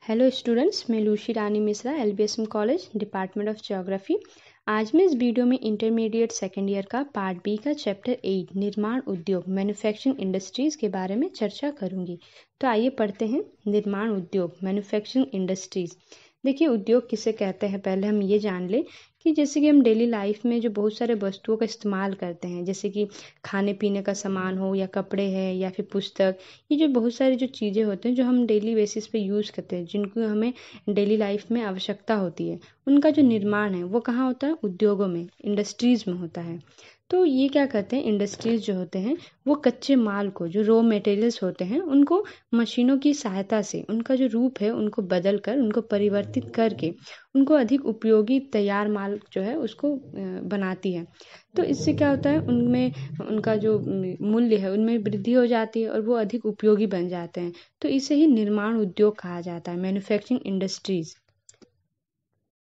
Hello students, मैं Lushi Rani Mishra, LBSM college, department of geography. आज मैं इस वीडियो में इंटरमीडिएट सेकेंड ईयर का पार्ट बी का चैप्टर 8 निर्माण उद्योग मैन्युफैक्चरिंग इंडस्ट्रीज़ के बारे में चर्चा करूंगी। तो आइए पढ़ते हैं निर्माण उद्योग मैन्युफैक्चरिंग इंडस्ट्रीज़। देखिए, उद्योग किसे कहते हैं पहले हम ये जान लें कि जैसे कि हम डेली लाइफ में जो बहुत सारे वस्तुओं का इस्तेमाल करते हैं, जैसे कि खाने पीने का सामान हो या कपड़े हैं या फिर पुस्तक, ये जो बहुत सारी जो चीज़ें होते हैं जो हम डेली बेसिस पे यूज़ करते हैं, जिनको हमें डेली लाइफ में आवश्यकता होती है, उनका जो निर्माण है वो कहाँ होता है? उद्योगों में, इंडस्ट्रीज़ में होता है। तो ये क्या करते हैं, इंडस्ट्रीज़ जो होते हैं वो कच्चे माल को, जो रॉ मटेरियल्स होते हैं, उनको मशीनों की सहायता से उनका जो रूप है उनको बदल कर, उनको परिवर्तित करके उनको अधिक उपयोगी तैयार माल जो है उसको बनाती है। तो इससे क्या होता है, उनमें उनका जो मूल्य है उनमें वृद्धि हो जाती है और वो अधिक उपयोगी बन जाते हैं। तो इसे ही निर्माण उद्योग कहा जाता है, मैन्युफैक्चरिंग इंडस्ट्रीज।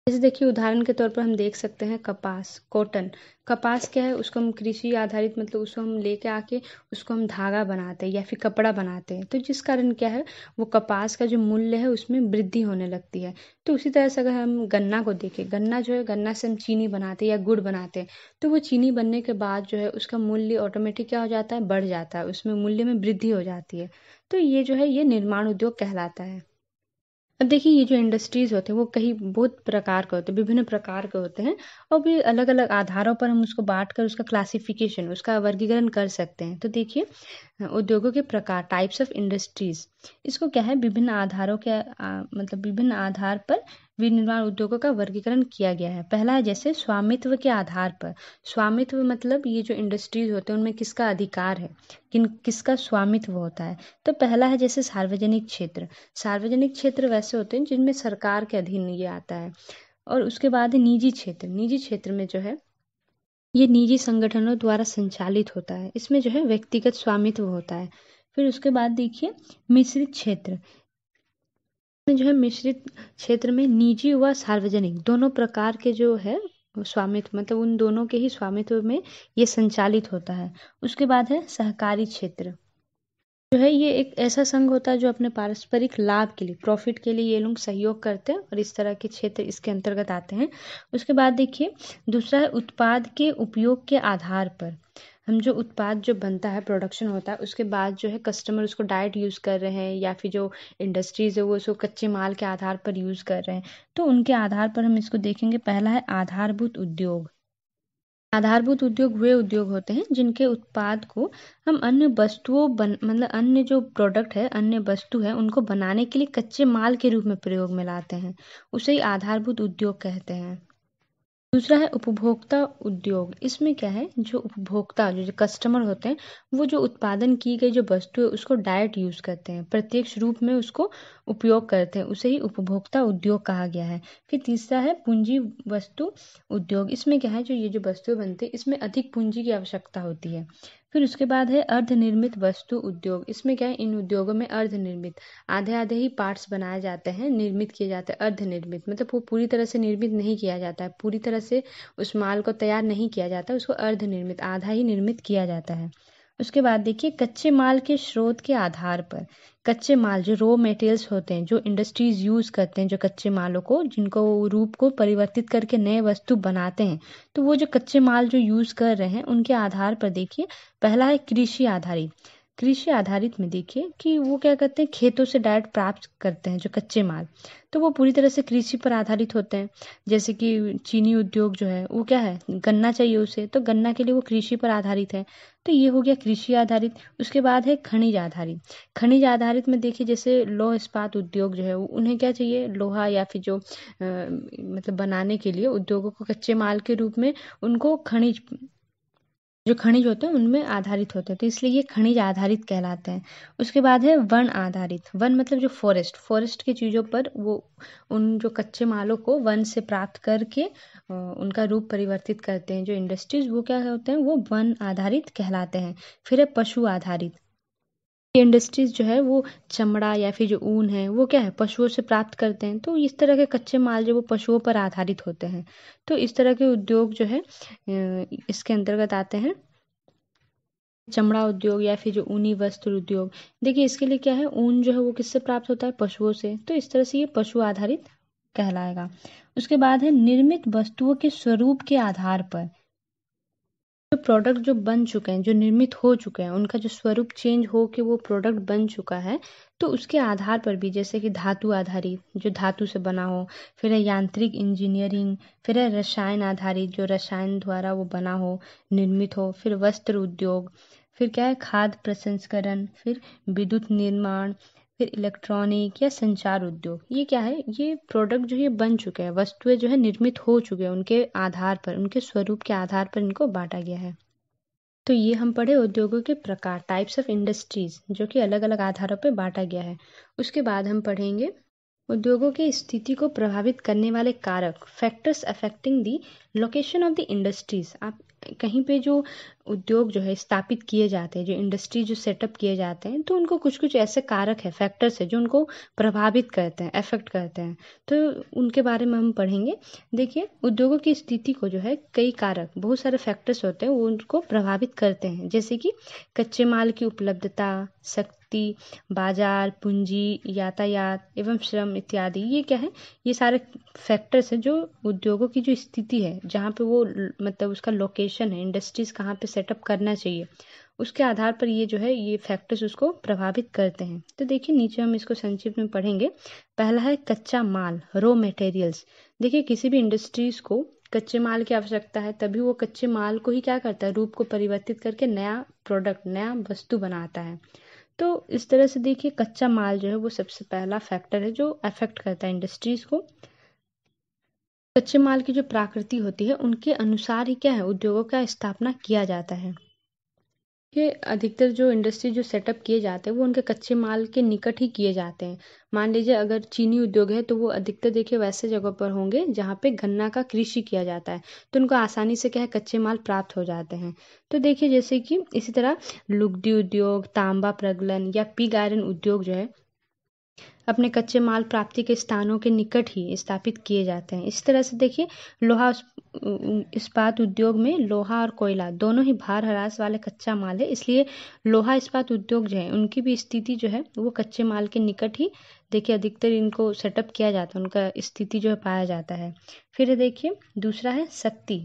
जैसे देखिए, उदाहरण के तौर पर हम देख सकते हैं कपास, कॉटन। कपास क्या है, उसको हम कृषि आधारित, मतलब उसको हम लेके आके उसको हम धागा बनाते हैं या फिर कपड़ा बनाते हैं। तो जिस कारण क्या है, वो कपास का जो मूल्य है उसमें वृद्धि होने लगती है। तो उसी तरह से अगर हम गन्ना को देखें, गन्ना जो है, गन्ना से हम चीनी बनाते हैं या गुड़ बनाते हैं। तो वो चीनी बनने के बाद जो है उसका मूल्य ऑटोमेटिक क्या हो जाता है, बढ़ जाता है, उसमें मूल्य में वृद्धि हो जाती है। तो ये जो है ये निर्माण उद्योग कहलाता है। अब देखिए, ये जो इंडस्ट्रीज होते हैं वो कई बहुत प्रकार के होते हैं, विभिन्न प्रकार के होते हैं। और भी अलग अलग आधारों पर हम उसको बांट कर उसका क्लासिफिकेशन, उसका वर्गीकरण कर सकते हैं। तो देखिए, उद्योगों के प्रकार, टाइप्स ऑफ इंडस्ट्रीज, इसको क्या है, विभिन्न आधारों के मतलब विभिन्न आधार पर विनिर्माण उद्योगों का वर्गीकरण किया गया है। पहला है जैसे स्वामित्व के आधार पर। स्वामित्व मतलब ये जो इंडस्ट्रीज होते हैं उनमें किसका अधिकार है, किसका स्वामित्व होता है। तो पहला है जैसे सार्वजनिक क्षेत्र। सार्वजनिक क्षेत्र वैसे होते हैं जिनमें सरकार के अधीन ये आता है। और उसके बाद है निजी क्षेत्र। निजी क्षेत्र में जो है ये निजी संगठनों द्वारा संचालित होता है, इसमें जो है व्यक्तिगत स्वामित्व होता है। फिर उसके बाद देखिए मिश्रित क्षेत्र में जो है, मिश्रित क्षेत्र में निजी व सार्वजनिक दोनों प्रकार के जो है स्वामित्व, मतलब उन दोनों के ही स्वामित्व में ये संचालित होता है। उसके बाद है सहकारी क्षेत्र। जो है ये एक ऐसा संघ होता है जो अपने पारस्परिक लाभ के लिए, प्रॉफिट के लिए ये लोग सहयोग करते हैं, और इस तरह के क्षेत्र इसके अंतर्गत आते हैं। उसके बाद देखिए दूसरा है उत्पाद के उपयोग के आधार पर। हम जो उत्पाद जो बनता है, प्रोडक्शन होता है, उसके बाद जो है कस्टमर उसको डायरेक्ट यूज़ कर रहे हैं या फिर जो इंडस्ट्रीज है वो उसको कच्चे माल के आधार पर यूज़ कर रहे हैं। तो उनके आधार पर हम इसको देखेंगे। पहला है आधारभूत उद्योग। आधारभूत उद्योग वे उद्योग होते हैं जिनके उत्पाद को हम अन्य वस्तुओं मतलब अन्य जो प्रोडक्ट है, अन्य वस्तु है, उनको बनाने के लिए कच्चे माल के रूप में प्रयोग में लाते हैं। उसे ही आधारभूत उद्योग कहते हैं। दूसरा है उपभोक्ता उद्योग। इसमें क्या है, जो उपभोक्ता, जो कस्टमर होते हैं, वो जो उत्पादन की गई जो वस्तु है उसको डायरेक्ट यूज करते हैं, प्रत्यक्ष रूप में उसको उपयोग करते हैं, उसे ही उपभोक्ता उद्योग कहा गया है। फिर तीसरा है पूंजी वस्तु उद्योग। इसमें क्या है, जो ये जो वस्तुएं बनती है इसमें अधिक पूंजी की आवश्यकता होती है। फिर उसके बाद है अर्धनिर्मित वस्तु उद्योग। इसमें क्या है, इन उद्योगों में अर्धनिर्मित, आधे आधे ही पार्ट्स बनाए जाते हैं, निर्मित किए जाते हैं। अर्धनिर्मित मतलब वो पूरी तरह से निर्मित नहीं किया जाता है, पूरी तरह से उस माल को तैयार नहीं किया जाता, उसको अर्धनिर्मित, आधा ही निर्मित किया जाता है। उसके बाद देखिए कच्चे माल के स्रोत के आधार पर। कच्चे माल जो रॉ मटेरियल्स होते हैं, जो इंडस्ट्रीज यूज करते हैं, जो कच्चे मालों को, जिनको वो रूप को परिवर्तित करके नए वस्तु बनाते हैं, तो वो जो कच्चे माल जो यूज कर रहे हैं उनके आधार पर देखिए। पहला है कृषि आधारित। कृषि आधारित में देखिए कि वो क्या करते हैं, खेतों से डायरेक्ट प्राप्त करते हैं जो कच्चे माल, तो वो पूरी तरह से कृषि पर आधारित होते हैं। जैसे कि चीनी उद्योग जो है वो क्या है, गन्ना चाहिए उसे, तो गन्ना के लिए वो कृषि पर आधारित है। तो ये हो गया कृषि आधारित। उसके बाद है खनिज आधारित। खनिज आधारित में देखिए जैसे लौह इस्पात उद्योग जो है, उन्हें क्या चाहिए, लोहा या फिर जो मतलब बनाने के लिए उद्योगों को कच्चे माल के रूप में उनको खनिज, जो खनिज होते हैं उनमें आधारित होते हैं, तो इसलिए ये खनिज आधारित कहलाते हैं। उसके बाद है वन आधारित। वन मतलब जो फॉरेस्ट, फॉरेस्ट की चीज़ों पर वो उन जो कच्चे मालों को वन से प्राप्त करके उनका रूप परिवर्तित करते हैं जो इंडस्ट्रीज, वो क्या होते हैं, वो वन आधारित कहलाते हैं। फिर है पशु आधारित। ये इंडस्ट्रीज जो है वो चमड़ा या फिर जो ऊन है वो क्या है, पशुओं से प्राप्त करते हैं, तो इस तरह के कच्चे माल जो वो पशुओं पर आधारित होते हैं। तो इस तरह के उद्योग जो है इसके अंतर्गत आते हैं। चमड़ा उद्योग या फिर जो ऊनी वस्त्र उद्योग, देखिए इसके लिए क्या है, ऊन जो है वो किससे प्राप्त होता है, पशुओं से, तो इस तरह से ये पशु आधारित कहलाएगा। उसके बाद है निर्मित वस्तुओं के स्वरूप के आधार पर जो प्रोडक्ट जो बन चुके हैं, जो निर्मित हो चुके हैं, उनका जो स्वरूप चेंज हो के वो प्रोडक्ट बन चुका है, तो उसके आधार पर भी, जैसे कि धातु आधारित जो धातु से बना हो, फिर है यांत्रिक इंजीनियरिंग, फिर है रसायन आधारित जो रसायन द्वारा वो बना हो, निर्मित हो, फिर वस्त्र उद्योग, फिर क्या है खाद्य प्रसंस्करण, फिर विद्युत निर्माण, फिर इलेक्ट्रॉनिक या संचार उद्योग। ये क्या है, ये प्रोडक्ट जो ये बन चुके हैं, वस्तुएं जो है निर्मित हो चुके हैं, उनके आधार पर, उनके स्वरूप के आधार पर इनको बांटा गया है। तो ये हम पढ़े उद्योगों के प्रकार, टाइप्स ऑफ इंडस्ट्रीज, जो कि अलग अलग आधारों पर बांटा गया है। उसके बाद हम पढ़ेंगे उद्योगों की स्थिति को प्रभावित करने वाले कारक, factors affecting the location of the industries. आप कहीं पे जो उद्योग जो है स्थापित किए जाते हैं, जो इंडस्ट्री जो सेटअप किए जाते हैं, तो उनको कुछ कुछ ऐसे कारक है, फैक्टर्स है जो उनको प्रभावित करते हैं, अफेक्ट करते हैं, तो उनके बारे में हम पढ़ेंगे। देखिए उद्योगों की स्थिति को जो है कई कारक, बहुत सारे फैक्टर्स होते हैं वो उनको प्रभावित करते हैं, जैसे कि कच्चे माल की उपलब्धता, शक्ति, बाजार, पूंजी, यातायात एवं श्रम इत्यादि। ये क्या है, ये सारे फैक्टर्स हैं जो उद्योगों की जो स्थिति है, जहाँ पे वो मतलब उसका लोकेशन है, इंडस्ट्रीज कहाँ पे सेटअप करना चाहिए, उसके आधार पर ये जो है ये फैक्टर्स उसको प्रभावित करते हैं। तो देखिए नीचे हम इसको संक्षिप्त में पढ़ेंगे। पहला है कच्चा माल, रॉ मटेरियल्स। देखिए किसी भी इंडस्ट्रीज को कच्चे माल की आवश्यकता है, तभी वो कच्चे माल को ही क्या करता है, रूप को परिवर्तित करके नया प्रोडक्ट, नया वस्तु बनाता है। तो इस तरह से देखिए कच्चा माल जो है वो सबसे पहला फैक्टर है जो अफेक्ट करता है इंडस्ट्रीज को। कच्चे माल की जो प्रकृति होती है उनके अनुसार ही क्या है उद्योगों का स्थापना किया जाता है। ये अधिकतर जो इंडस्ट्री जो सेटअप किए जाते हैं वो उनके कच्चे माल के निकट ही किए जाते हैं। मान लीजिए अगर चीनी उद्योग है तो वो अधिकतर देखिए वैसे जगह पर होंगे जहाँ पे गन्ना का कृषि किया जाता है, तो उनको आसानी से क्या है कच्चे माल प्राप्त हो जाते हैं। तो देखिए जैसे कि इसी तरह लुगदी उद्योग, तांबा प्रगलन या पिग आयरन उद्योग जो है अपने कच्चे माल प्राप्ति के स्थानों के निकट ही स्थापित किए जाते हैं। इस तरह से देखिए लोहा इस्पात उद्योग में लोहा और कोयला दोनों ही भार ह्रास वाले कच्चा माल है, इसलिए लोहा इस्पात उद्योग जो है उनकी भी स्थिति जो है वो कच्चे माल के निकट ही देखिए अधिकतर इनको सेटअप किया जाता है, उनका स्थिति जो है पाया जाता है। फिर देखिए दूसरा है शक्ति,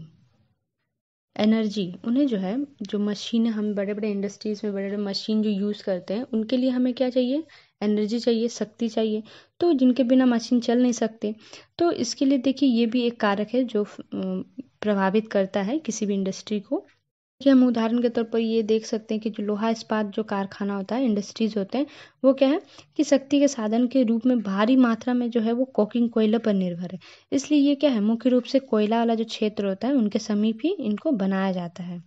एनर्जी। उन्हें जो है जो मशीन हम बड़े बड़े इंडस्ट्रीज में बड़े बड़े मशीन जो यूज़ करते हैं उनके लिए हमें क्या चाहिए, एनर्जी चाहिए, शक्ति चाहिए, तो जिनके बिना मशीन चल नहीं सकते। तो इसके लिए देखिए ये भी एक कारक है जो प्रभावित करता है किसी भी इंडस्ट्री को। कि हम उदाहरण के तौर पर ये देख सकते हैं कि जो लोहा इस्पात जो कारखाना होता है, इंडस्ट्रीज होते हैं, वो क्या है कि शक्ति के साधन के रूप में भारी मात्रा में जो है वो कोकिंग कोयले पर निर्भर है। इसलिए ये क्या है मुख्य रूप से कोयला वाला जो क्षेत्र होता है उनके समीप ही इनको बनाया जाता है।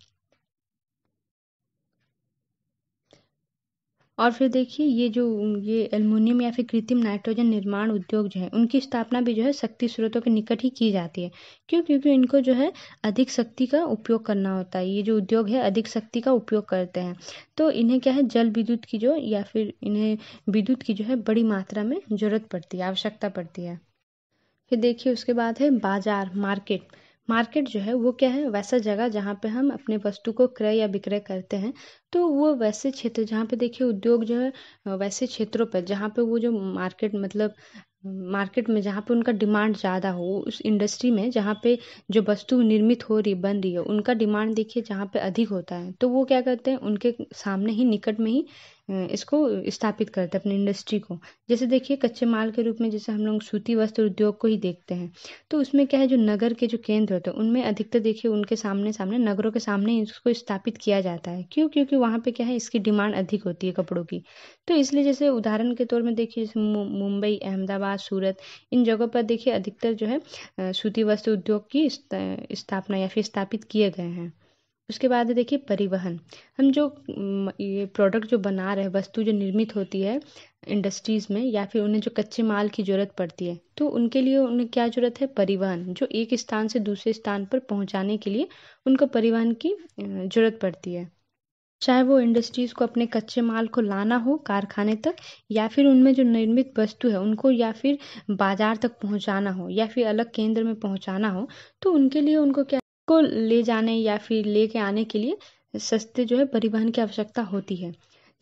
और फिर देखिए ये एल्युमिनियम या फिर कृत्रिम नाइट्रोजन निर्माण उद्योग जो है उनकी स्थापना भी जो है शक्ति स्रोतों के निकट ही की जाती है। क्यों? क्योंकि इनको जो है अधिक शक्ति का उपयोग करना होता है। ये जो उद्योग है अधिक शक्ति का उपयोग करते हैं, तो इन्हें क्या है जल विद्युत की जो या फिर इन्हें विद्युत की जो है बड़ी मात्रा में जरूरत पड़ती है, आवश्यकता पड़ती है। फिर देखिए उसके बाद है बाजार, मार्केट। मार्केट जो है वो क्या है, वैसा जगह जहाँ पे हम अपने वस्तु को क्रय या विक्रय करते हैं। तो वो वैसे क्षेत्र जहाँ पे देखिए उद्योग जो है वैसे क्षेत्रों पर जहाँ पे वो जो मार्केट मतलब मार्केट में जहाँ पे उनका डिमांड ज़्यादा हो, उस इंडस्ट्री में जहाँ पे जो वस्तु निर्मित हो रही बन रही है उनका डिमांड देखिए जहाँ पे अधिक होता है, तो वो क्या करते हैं उनके सामने ही निकट में ही इसको स्थापित करते हैं अपनी इंडस्ट्री को। जैसे देखिए कच्चे माल के रूप में जैसे हम लोग सूती वस्त्र उद्योग को ही देखते हैं, तो उसमें क्या है जो नगर के जो केंद्र होते हैं उनमें अधिकतर देखिए उनके सामने सामने नगरों के सामने ही इसको स्थापित किया जाता है। क्यों? क्योंकि वहाँ पे क्या है इसकी डिमांड अधिक होती है कपड़ों की। तो इसलिए जैसे उदाहरण के तौर में देखिए जैसे मुंबई, अहमदाबाद, सूरत, इन जगहों पर देखिए अधिकतर जो है सूती वस्त्र उद्योग की स्थापना या फिर स्थापित किए गए हैं। उसके बाद देखिए परिवहन। हम जो ये प्रोडक्ट जो बना रहे हैं, वस्तु जो निर्मित होती है इंडस्ट्रीज में या फिर उन्हें जो कच्चे माल की ज़रूरत पड़ती है, तो उनके लिए उन्हें क्या ज़रूरत है, परिवहन। जो एक स्थान से दूसरे स्थान पर पहुंचाने के लिए उनको परिवहन की ज़रूरत पड़ती है। चाहे वो इंडस्ट्रीज को अपने कच्चे माल को लाना हो कारखाने तक, या फिर उनमें जो निर्मित वस्तु है उनको या फिर बाजार तक पहुंचाना हो या फिर अलग केंद्र में पहुंचाना हो, तो उनके लिए उनको क्या को ले जाने या फिर लेके आने के लिए सस्ते जो है परिवहन की आवश्यकता होती है।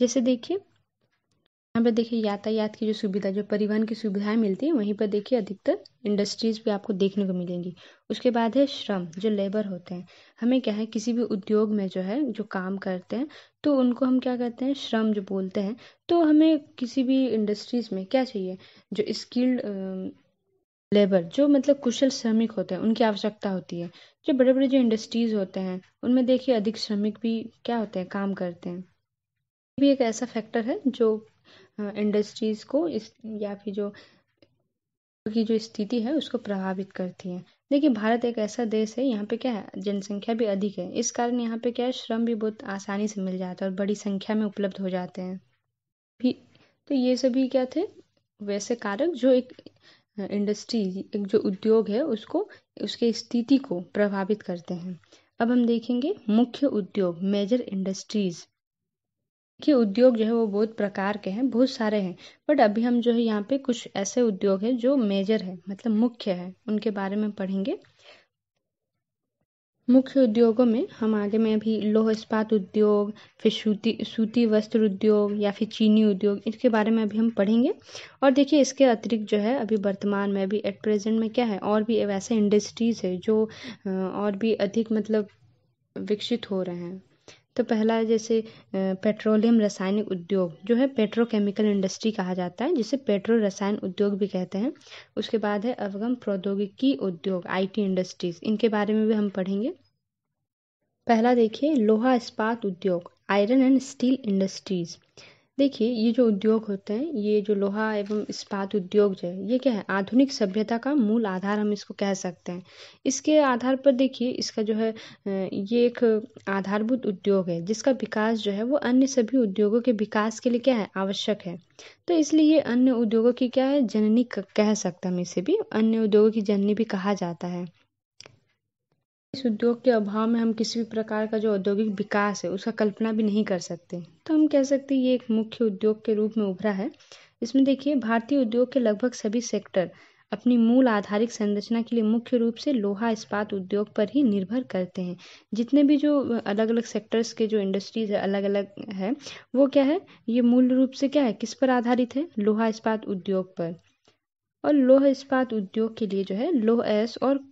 जैसे देखिए यहाँ पर देखिए यातायात की जो सुविधा, जो परिवहन की सुविधाएं मिलती हैं, वहीं पर देखिए अधिकतर इंडस्ट्रीज भी आपको देखने को मिलेंगी। उसके बाद है श्रम, जो लेबर होते हैं। हमें क्या है, किसी भी उद्योग में जो है जो काम करते हैं तो उनको हम क्या कहते हैं, श्रम जो बोलते हैं। तो हमें किसी भी इंडस्ट्रीज में क्या चाहिए, जो स्किल्ड लेबर, जो मतलब कुशल श्रमिक होते हैं, उनकी आवश्यकता होती है। जो बड़े बड़े जो इंडस्ट्रीज होते हैं उनमें देखिए अधिक श्रमिक भी क्या होते हैं, काम करते हैं। ये भी एक ऐसा फैक्टर है जो इंडस्ट्रीज को इस या फिर जो की जो स्थिति है उसको प्रभावित करती है। देखिए भारत एक ऐसा देश है, यहाँ पे क्या है, जनसंख्या भी अधिक है। इस कारण यहाँ पे क्या है, श्रम भी बहुत आसानी से मिल जाता है और बड़ी संख्या में उपलब्ध हो जाते हैं भी। तो ये सभी क्या थे, वैसे कारक जो एक इंडस्ट्री, एक जो उद्योग है उसको, उसके स्थिति को प्रभावित करते हैं। अब हम देखेंगे मुख्य उद्योग, मेजर इंडस्ट्रीज। देखिए उद्योग जो है वो बहुत प्रकार के हैं, बहुत सारे हैं, बट अभी हम जो है यहाँ पे कुछ ऐसे उद्योग हैं जो मेजर है, मतलब मुख्य है, उनके बारे में पढ़ेंगे। मुख्य उद्योगों में हम आगे में अभी लौह इस्पात उद्योग, फिर सूती वस्त्र उद्योग या फिर चीनी उद्योग, इसके बारे में अभी हम पढ़ेंगे। और देखिए इसके अतिरिक्त जो है अभी वर्तमान में, अभी एट प्रेजेंट में क्या है, और भी वैसे इंडस्ट्रीज है जो और भी अधिक मतलब विकसित हो रहे हैं। तो पहला है जैसे पेट्रोलियम रासायनिक उद्योग, जो है पेट्रोकेमिकल इंडस्ट्री कहा जाता है, जिसे पेट्रो रसायन उद्योग भी कहते हैं। उसके बाद है अवगम प्रौद्योगिकी उद्योग, आईटी इंडस्ट्रीज, इनके बारे में भी हम पढ़ेंगे। पहला देखिए लोहा इस्पात उद्योग, आयरन एंड स्टील इंडस्ट्रीज। देखिए ये जो उद्योग होते हैं, ये जो लोहा एवं इस्पात उद्योग जो है, ये क्या है, आधुनिक सभ्यता का मूल आधार हम इसको कह सकते हैं। इसके आधार पर देखिए इसका जो है ये एक आधारभूत उद्योग है, जिसका विकास जो है वो अन्य सभी उद्योगों के विकास के लिए क्या है, आवश्यक है। तो इसलिए ये अन्य उद्योगों की क्या है, जननी कह सकते हैं, हम इसे भी अन्य उद्योगों की जननी भी कहा जाता है। इस उद्योग के अभाव में हम किसी भी प्रकार का जो औद्योगिक विकास है उसका कल्पना भी नहीं कर सकते। तो हम कह सकते हैं ये एक मुख्य उद्योग के रूप में उभरा है। इसमें देखिए भारतीय उद्योग के लगभग सभी सेक्टर अपनी मूल आधारिक संरचना के लिए मुख्य रूप से लोहा इस्पात उद्योग पर ही निर्भर करते हैं। जितने भी जो अलग अलग सेक्टर्स के जो इंडस्ट्रीज है, अलग अलग है, वो क्या है, ये मूल रूप से क्या है, किस पर आधारित है, लोहा इस्पात उद्योग पर। और लौह इस्पात उद्योग के लिए जो है लौह एस और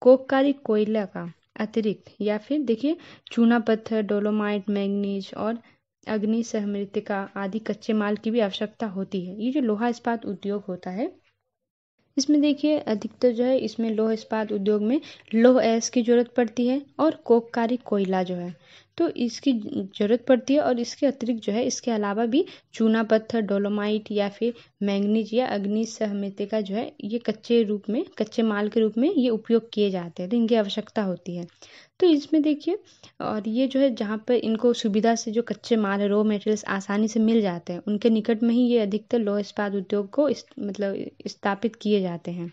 कोककारी कोयला का अतिरिक्त, या फिर देखिए चूना पत्थर, डोलोमाइट, मैग्नीज और अग्नि सहमृतिका आदि कच्चे माल की भी आवश्यकता होती है। ये जो लोहा इस्पात उद्योग होता है, इसमें देखिए अधिकतर जो है, इसमें लौह इस्पात उद्योग में लौह एस की जरूरत पड़ती है और कोककारी कोयला जो है, तो इसकी जरूरत पड़ती है। और इसके अतिरिक्त जो है, इसके अलावा भी चूना पत्थर, डोलोमाइट या फिर मैंगनीज या अग्नि सहमितिका जो है, ये कच्चे रूप में, कच्चे माल के रूप में ये उपयोग किए जाते हैं, तो इनकी आवश्यकता होती है। तो इसमें देखिए, और ये जो है जहाँ पर इनको सुविधा से जो कच्चे माल है, रॉ मटेरियल्स आसानी से मिल जाते हैं, उनके निकट में ही ये अधिकतर लौह इस्पात उद्योग को मतलब स्थापित किए जाते हैं।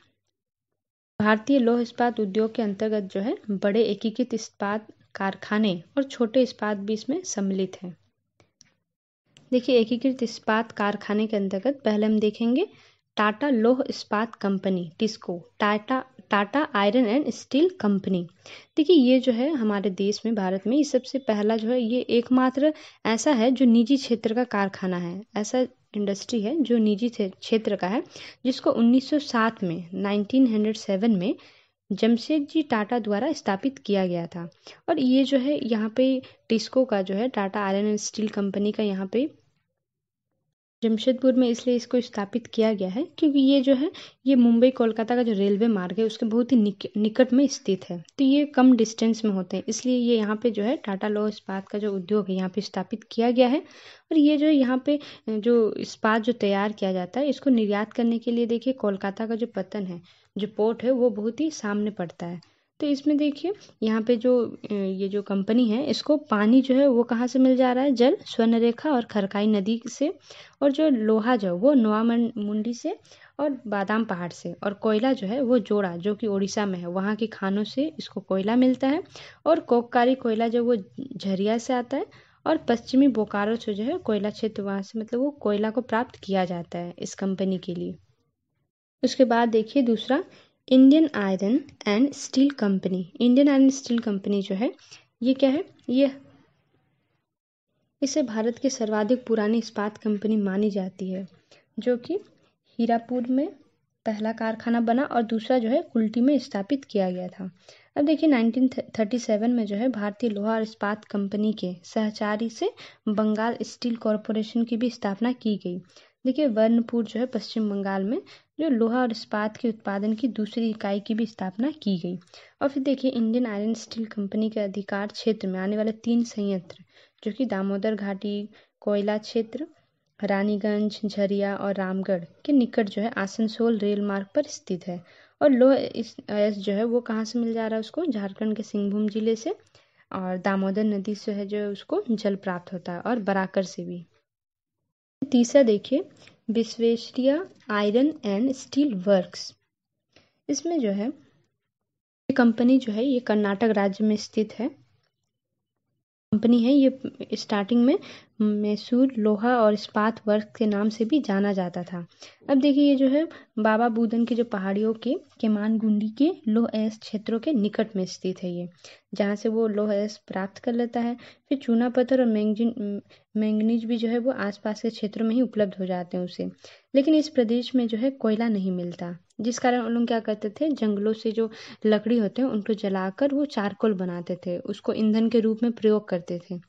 भारतीय लौह इस्पात उद्योग के अंतर्गत जो है बड़े एकीकृत इस्पात कारखाने और छोटे इस्पात भी इसमें सम्मिलित हैं। देखिए एकीकृत इस्पात कारखाने के अंतर्गत पहले हम देखेंगे टाटा लौह इस्पात company, TISCO, Tata iron and steel company. देखिए ये जो है हमारे देश में, भारत में, ये सबसे पहला जो है, ये एकमात्र ऐसा है जो निजी क्षेत्र का कारखाना है, ऐसा इंडस्ट्री है जो निजी क्षेत्र का है, जिसको 1907 में 1907 में जमशेद जी टाटा द्वारा स्थापित किया गया था। और ये जो है यहाँ पे टिस्को का जो है, Tata iron and steel company का यहाँ पे जमशेदपुर में इसलिए इसको स्थापित किया गया है क्योंकि ये जो है, ये मुंबई कोलकाता का जो रेलवे मार्ग है उसके बहुत ही निकट में स्थित है। तो ये कम डिस्टेंस में होते हैं, इसलिए ये यहाँ पे जो है टाटा लौह इस्पात का जो उद्योग है यहाँ पे स्थापित किया गया है। और ये जो यहाँ पे जो इस्पात जो तैयार किया जाता है, इसको निर्यात करने के लिए देखिए कोलकाता का जो पतन है, जो पोर्ट है, वो बहुत ही सामने पड़ता है। तो इसमें देखिए यहाँ पे जो ये जो कंपनी है, इसको पानी जो है वो कहाँ से मिल जा रहा है, जल स्वर्णरेखा और खरकाई नदी से, और जो लोहा जो वो नोआमुंडी से और बादाम पहाड़ से, और कोयला जो है वो जोड़ा, जो कि उड़ीसा में है, वहाँ की खानों से इसको कोयला मिलता है। और कोककारी कोयला जो वो झरिया से आता है, और पश्चिमी बोकारो से जो है कोयला क्षेत्र, वहाँ से मतलब वो कोयला को प्राप्त किया जाता है इस कंपनी के लिए। उसके बाद देखिए दूसरा, Indian iron and steel company. Indian iron steel company जो है, ये क्या है, ये इसे भारत की सर्वाधिक पुरानी इस्पात कंपनी मानी जाती है, जो कि हीरापुर में पहला कारखाना बना और दूसरा जो है कुल्टी में स्थापित किया गया था। अब देखिए 1937 में जो है भारतीय लोहा और इस्पात कंपनी के सहचारी से बंगाल स्टील कॉरपोरेशन की भी स्थापना की गई। देखिए वर्णपुर जो है पश्चिम बंगाल में जो लोहा और इस्पात के उत्पादन की दूसरी इकाई की भी स्थापना की गई। और फिर देखिए इंडियन आयरन स्टील कंपनी के अधिकार क्षेत्र में आने वाले 3 संयंत्र जो कि दामोदर घाटी कोयला क्षेत्र, रानीगंज, झरिया और रामगढ़ के निकट जो है आसनसोल रेल मार्ग पर स्थित है। और लौह अयस्क जो है वो कहाँ से मिल जा रहा है उसको, झारखंड के सिंहभूम जिले से, और दामोदर नदी से है जो उसको जल प्राप्त होता है, और बराकर से भी। तीसरा देखिए Visvesvaraya iron and steel works. इसमें जो है ये कंपनी जो है ये कर्नाटक राज्य में स्थित है कंपनी है। ये स्टार्टिंग में मैसूर लोहा और इस्पात वर्क के नाम से भी जाना जाता था। अब देखिए ये जो है बाबा बूदन की जो पहाड़ियों के केमानगुंडी के लौह अयस्क क्षेत्रों के निकट में स्थित है ये, जहाँ से वो लौह अयस्क प्राप्त कर लेता है। फिर चूना पत्थर और मैंगनीज भी जो है वो आसपास के क्षेत्रों में ही उपलब्ध हो जाते हैं उसे। लेकिन इस प्रदेश में जो है कोयला नहीं मिलता, जिस कारण उन लोग क्या करते थे, जंगलों से जो लकड़ी होते हैं उनको जलाकर वो चारकोल बनाते थे, उसको ईंधन के रूप में प्रयोग करते थे।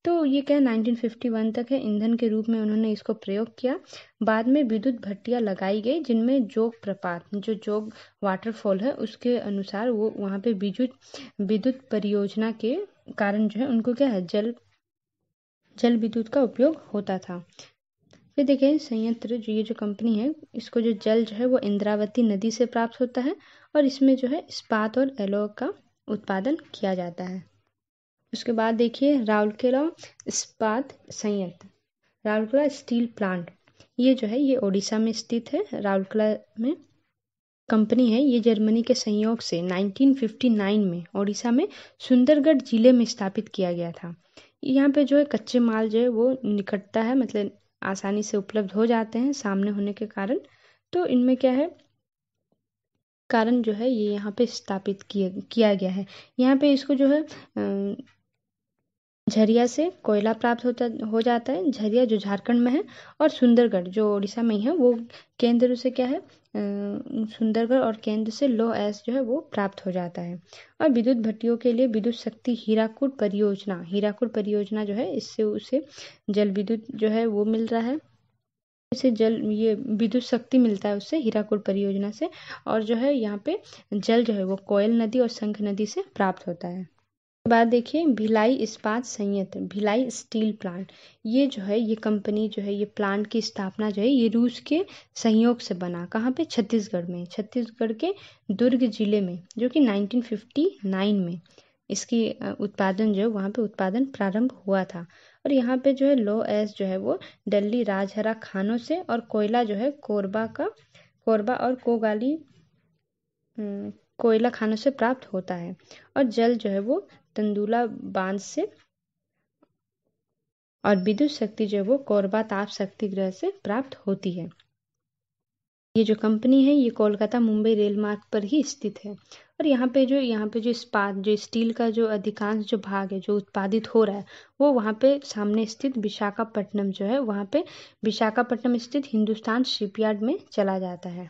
तो ये क्या 1951 तक है ईंधन के रूप में उन्होंने इसको प्रयोग किया। बाद में विद्युत भट्टियां लगाई गई जिनमें जोग प्रपात जो जोग वाटरफॉल है उसके अनुसार वो वहाँ पे विद्युत परियोजना के कारण जो है उनको क्या है जल विद्युत का उपयोग होता था। फिर देखें संयंत्र जो ये जो कंपनी है इसको जो जल जो है वो इंद्रावती नदी से प्राप्त होता है और इसमें जो है इस्पात और एलॉय का उत्पादन किया जाता है। उसके बाद देखिए राउरकेला इस्पात संयंत्र, राउरकेला स्टील प्लांट, ये जो है ये ओडिशा में स्थित है। राउरकेला में कंपनी है, ये जर्मनी के सहयोग से 1959 में ओडिशा में सुंदरगढ़ जिले में स्थापित किया गया था। यहाँ पे जो है कच्चे माल जो है वो निकटता है, मतलब आसानी से उपलब्ध हो जाते हैं सामने होने के कारण। तो इनमें क्या है कारण जो है ये यहाँ पे स्थापित किया गया है। यहाँ पे इसको जो है झरिया से कोयला प्राप्त हो जाता है, झरिया जो झारखंड में है, और सुंदरगढ़ जो उड़ीसा में ही है वो केंद्र से क्या है सुंदरगढ़ और केंद्र से लौह अयस्क जो है वो प्राप्त हो जाता है। और विद्युत भट्टियों के लिए विद्युत शक्ति हीराकुड परियोजना जो है इससे उसे जल विद्युत जो है वो मिल रहा है, इसे ये विद्युत शक्ति मिलता है उससे हीराकुड परियोजना से। और जो है यहाँ पे जल जो है वो कोयल नदी और शंख नदी से प्राप्त होता है। बाद देखिए भिलाई इस्पात संयंत्र, भिलाई स्टील प्लांट, ये जो है ये कंपनी जो है ये प्लांट की स्थापना जो है ये रूस के सहयोग से बना। कहाँ पे, छत्तीसगढ़ में, छत्तीसगढ़ के दुर्ग जिले में, जो कि 1959 में इसकी उत्पादन जो है वहाँ पे उत्पादन प्रारंभ हुआ था। और यहाँ पे जो है लौह अयस्क जो है वो दिल्ली राजहरा खानों से, और कोयला जो है कोरबा और कोगाली कोयला खानों से प्राप्त होता है। और जल जो है वो तंदुला बांध से, और विद्युत शक्ति जो है वो कोरबा ताप शक्ति गृह से प्राप्त होती है। ये जो कंपनी है ये कोलकाता मुंबई रेल मार्ग पर ही स्थित है। और यहाँ पे जो इस्पात जो स्टील का जो अधिकांश जो भाग है जो उत्पादित हो रहा है वो वहाँ पे सामने स्थित विशाखापट्टनम जो है वहाँ पे विशाखापट्टनम स्थित हिंदुस्तान शिपयार्ड में चला जाता है।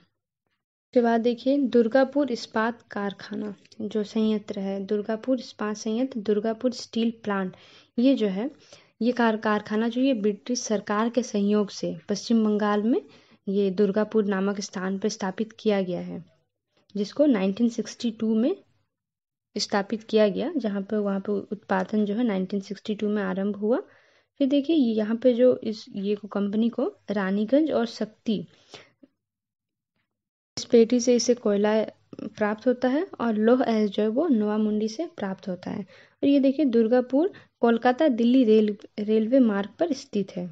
उसके बाद देखिए दुर्गापुर इस्पात कारखाना जो संयंत्र है, दुर्गापुर इस्पात संयंत्र, दुर्गापुर स्टील प्लांट, ये जो है ये कारखाना जो ये ब्रिटिश सरकार के सहयोग से पश्चिम बंगाल में ये दुर्गापुर नामक स्थान पर स्थापित किया गया है, जिसको 1962 में स्थापित किया गया, जहाँ पे वहाँ पे उत्पादन जो है 1962 में आरंभ हुआ। फिर देखिए यहाँ पे जो ये कंपनी को रानीगंज और शक्ति इस पेटी से इसे कोयला प्राप्त होता है, और लौह अयस्क जो है वो नोवामुंडी से प्राप्त होता है। और ये देखिए दुर्गापुर कोलकाता दिल्ली रेलवे मार्ग पर स्थित है,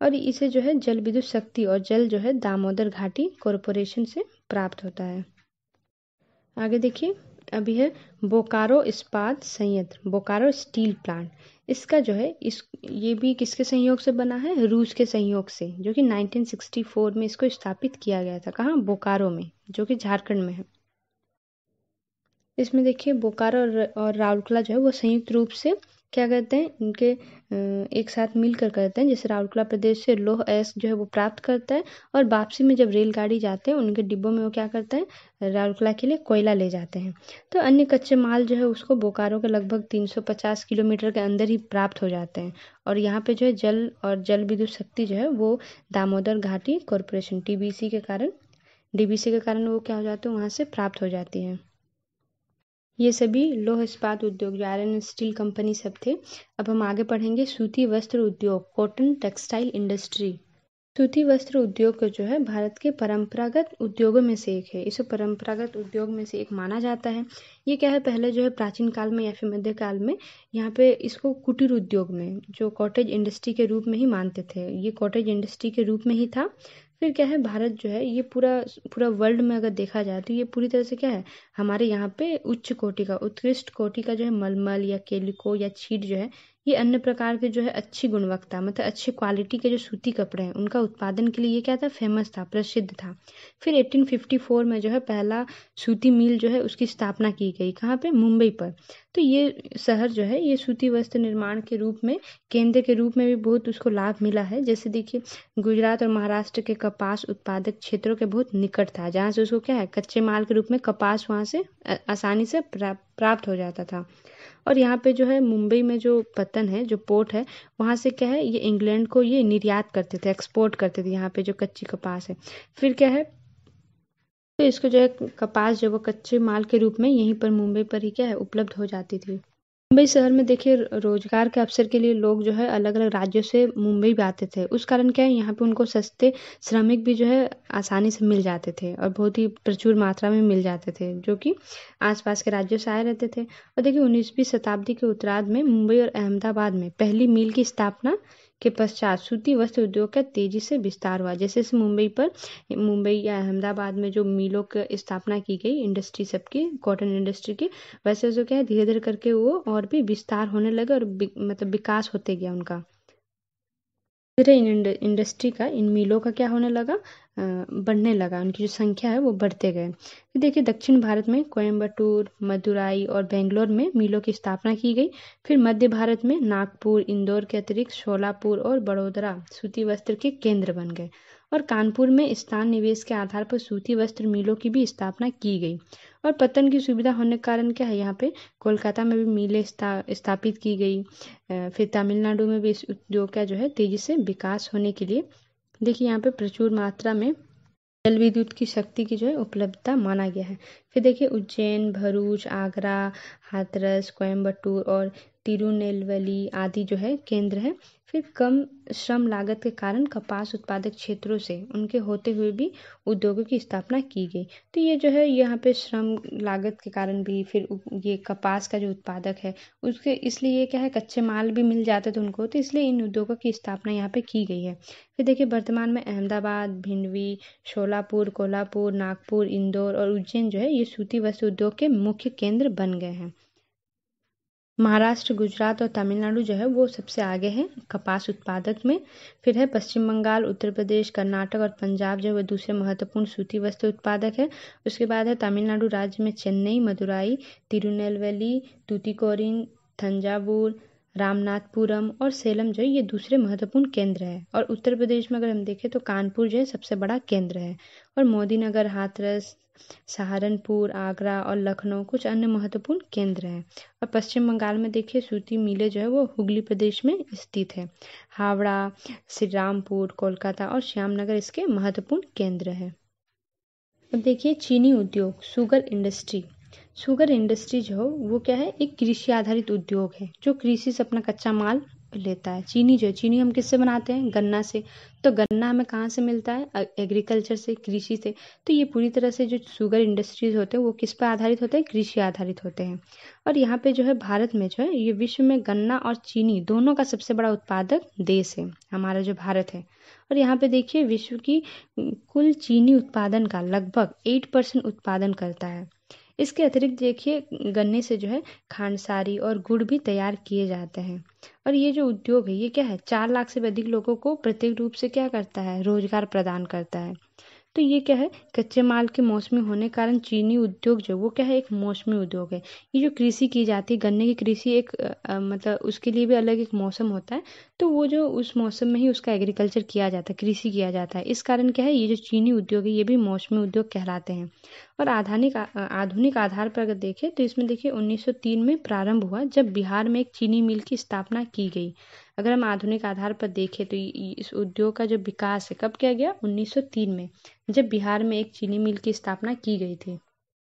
और इसे जो है जल विद्युत शक्ति और जल जो है दामोदर घाटी कॉरपोरेशन से प्राप्त होता है। आगे देखिए अभी है बोकारो इस्पात संयंत्र, बोकारो स्टील प्लांट, इसका जो है ये भी किसके सहयोग से बना है, रूस के सहयोग से, जो कि 1964 में इसको स्थापित किया गया था। कहाँ, बोकारो में, जो कि झारखंड में है। इसमें देखिए बोकारो और राउरकेला जो है वो संयुक्त रूप से क्या करते हैं, इनके एक साथ मिलकर करते हैं। जैसे राउरकेला प्रदेश से लौह अयस्क जो है वो प्राप्त करता है, और वापसी में जब रेलगाड़ी जाते हैं उनके डिब्बों में वो क्या करते हैं, राउरकेला के लिए कोयला ले जाते हैं। तो अन्य कच्चे माल जो है उसको बोकारो के लगभग 350 किलोमीटर के अंदर ही प्राप्त हो जाते हैं। और यहाँ पे जो है जल और जल विद्युत शक्ति जो है वो दामोदर घाटी कॉरपोरेशन डीबीसी के कारण वो क्या हो जाते हैं, वहाँ से प्राप्त हो जाती है। ये सभी लौह इस्पात उद्योग जो आयरन स्टील कंपनी सब थे। अब हम आगे पढ़ेंगे सूती वस्त्र उद्योग, कॉटन टेक्सटाइल इंडस्ट्री। सूती वस्त्र उद्योग जो है भारत के परंपरागत उद्योगों में से एक है। इसे परंपरागत उद्योग में से एक माना जाता है। ये क्या है, पहले जो है प्राचीन काल में या फिर मध्यकाल में यहाँ पे इसको कुटीर उद्योग में जो कॉटेज इंडस्ट्री के रूप में ही मानते थे। ये कॉटेज इंडस्ट्री के रूप में ही था। फिर क्या है, भारत जो है ये पूरा पूरा वर्ल्ड में अगर देखा जाए तो ये पूरी तरह से क्या है, हमारे यहाँ पे उच्च कोटि का, उत्कृष्ट कोटि का जो है मलमल या केलिको या छीट जो है, ये अन्य प्रकार के जो है अच्छी गुणवत्ता मतलब अच्छी क्वालिटी के जो सूती कपड़े हैं उनका उत्पादन के लिए ये क्या था, फेमस था, प्रसिद्ध था। फिर 1854 में जो है पहला सूती मिल जो है उसकी स्थापना की गई। कहाँ पे, मुंबई पर। तो ये शहर जो है ये सूती वस्त्र निर्माण के रूप में केंद्र के रूप में भी बहुत उसको लाभ मिला है। जैसे देखिए, गुजरात और महाराष्ट्र के कपास उत्पादक क्षेत्रों के बहुत निकट था, जहाँ से उसको क्या है, कच्चे माल के रूप में कपास वहाँ से आसानी से प्राप्त हो जाता था। और यहाँ पे जो है मुंबई में जो पत्तन है, जो पोर्ट है, वहाँ से क्या है, ये इंग्लैंड को ये निर्यात करते थे, एक्सपोर्ट करते थे यहाँ पे जो कच्ची कपास है। फिर क्या है, तो इसको जो है कपास जो वो कच्चे माल के रूप में यहीं पर मुंबई पर ही क्या है, उपलब्ध हो जाती थी। मुंबई शहर में देखिए रोजगार के अवसर के लिए लोग जो है अलग अलग राज्यों से मुंबई भी आते थे। उस कारण क्या है, यहाँ पे उनको सस्ते श्रमिक भी जो है आसानी से मिल जाते थे और बहुत ही प्रचुर मात्रा में मिल जाते थे, जो कि आसपास के राज्यों से आए रहते थे। और देखिए 19वीं शताब्दी के उत्तरार्ध में मुंबई और अहमदाबाद में पहली मिल की स्थापना के पश्चात सूती वस्त्र उद्योग का तेजी से विस्तार हुआ। जैसे मुंबई या अहमदाबाद में जो मिलों की स्थापना की गई, इंडस्ट्री सबकी, कॉटन इंडस्ट्री की, वैसे जो क्या है धीरे धीरे करके वो और भी विस्तार होने लगे और मतलब विकास होते गया उनका। धीरे इन इंडस्ट्री का, इन मिलों का क्या होने लगा, बढ़ने लगा, उनकी जो संख्या है वो बढ़ते गए। फिर देखिए दक्षिण भारत में कोयम्बटूर, मदुराई और बेंगलोर में मिलों की स्थापना की गई। फिर मध्य भारत में नागपुर, इंदौर के अतिरिक्त शोलापुर और बड़ोदरा सूती वस्त्र के केंद्र बन गए। और कानपुर में स्थान निवेश के आधार पर सूती वस्त्र मिलों की भी स्थापना की गई। और पतन की सुविधा होने के कारण क्या है, यहाँ पे कोलकाता में भी मिलें स्थापित की गई। फिर तमिलनाडु में भी इस उद्योग का जो है तेजी से विकास होने के लिए देखिए यहाँ पे प्रचुर मात्रा में जल विद्युत की शक्ति की जो है उपलब्धता माना गया है। फिर देखिए उज्जैन, भरूच, आगरा, हाथरस, कोयम्बटूर और तिरुनेलवेली आदि जो है केंद्र है। फिर कम श्रम लागत के कारण कपास उत्पादक क्षेत्रों से उनके होते हुए भी उद्योगों की स्थापना की गई। तो ये जो है यहाँ पे श्रम लागत के कारण भी, फिर ये कपास का जो उत्पादक है उसके, इसलिए ये क्या है, कच्चे माल भी मिल जाते थे उनको, तो इसलिए इन उद्योगों की स्थापना यहाँ पे की गई है। फिर देखिए वर्तमान में अहमदाबाद, भिंडवी, शोलापुर, कोल्हापुर, नागपुर, इंदौर और उज्जैन जो है ये सूती वस्त्र उद्योग के मुख्य केंद्र बन गए हैं। महाराष्ट्र, गुजरात और तमिलनाडु जो है वो सबसे आगे है कपास उत्पादक में। फिर है पश्चिम बंगाल, उत्तर प्रदेश, कर्नाटक और पंजाब जो है वो दूसरे महत्वपूर्ण सूती वस्त्र उत्पादक है। उसके बाद है तमिलनाडु राज्य में चेन्नई, मदुराई, तिरुनेलवेली, तूतीकोरिन, थंजावुर, रामनाथपुरम और सेलम जो है ये दूसरे महत्वपूर्ण केंद्र है। और उत्तर प्रदेश में अगर हम देखें तो कानपुर जो है सबसे बड़ा केंद्र है। और मोदीनगर, हाथरस, सहारनपुर, आगरा और लखनऊ कुछ अन्य महत्वपूर्ण केंद्र हैं। और पश्चिम बंगाल में देखिए सूती मिलें जो है वो हुगली प्रदेश में स्थित है। हावड़ा, श्री रामपुर, कोलकाता और श्यामनगर इसके महत्वपूर्ण केंद्र हैं। अब देखिए चीनी उद्योग, शुगर इंडस्ट्री जो हो वो क्या है, एक कृषि आधारित उद्योग है जो कृषि से अपना कच्चा माल लेता है। चीनी जो है, चीनी हम किससे बनाते हैं, गन्ना से। तो गन्ना हमें कहाँ से मिलता है, एग्रीकल्चर से, कृषि से। तो ये पूरी तरह से जो शुगर इंडस्ट्रीज होते हैं वो किस पर आधारित होते हैं, कृषि आधारित होते हैं। और यहाँ पे जो है भारत में जो है ये विश्व में गन्ना और चीनी दोनों का सबसे बड़ा उत्पादक देश है, हमारा जो भारत है। और यहाँ पे देखिए विश्व की कुल चीनी उत्पादन का लगभग 8% उत्पादन करता है। इसके अतिरिक्त देखिए गन्ने से जो है खांडसारी और गुड़ भी तैयार किए जाते हैं। और ये जो उद्योग है ये क्या है, 4 लाख से भी अधिक लोगों को प्रत्येक रूप से क्या करता है, रोजगार प्रदान करता है। तो ये क्या है, कच्चे माल के मौसमी होने के कारण चीनी उद्योग जो वो क्या है, एक मौसमी उद्योग है। ये जो कृषि की जाती है, गन्ने की कृषि एक मतलब उसके लिए भी अलग एक मौसम होता है, तो वो जो उस मौसम में ही उसका एग्रीकल्चर किया जाता है, कृषि किया जाता है। इस कारण क्या है, ये जो चीनी उद्योग है ये भी मौसमी उद्योग कहलाते हैं। और आधुनिक आधार पर अगर देखें तो इसमें देखिए 1903 में प्रारंभ हुआ, जब बिहार में एक चीनी मिल की स्थापना की गई। अगर हम आधुनिक आधार पर देखें तो इस उद्योग का जो विकास है कब किया गया, 1903 में, जब बिहार में एक चीनी मिल की स्थापना की गई थी।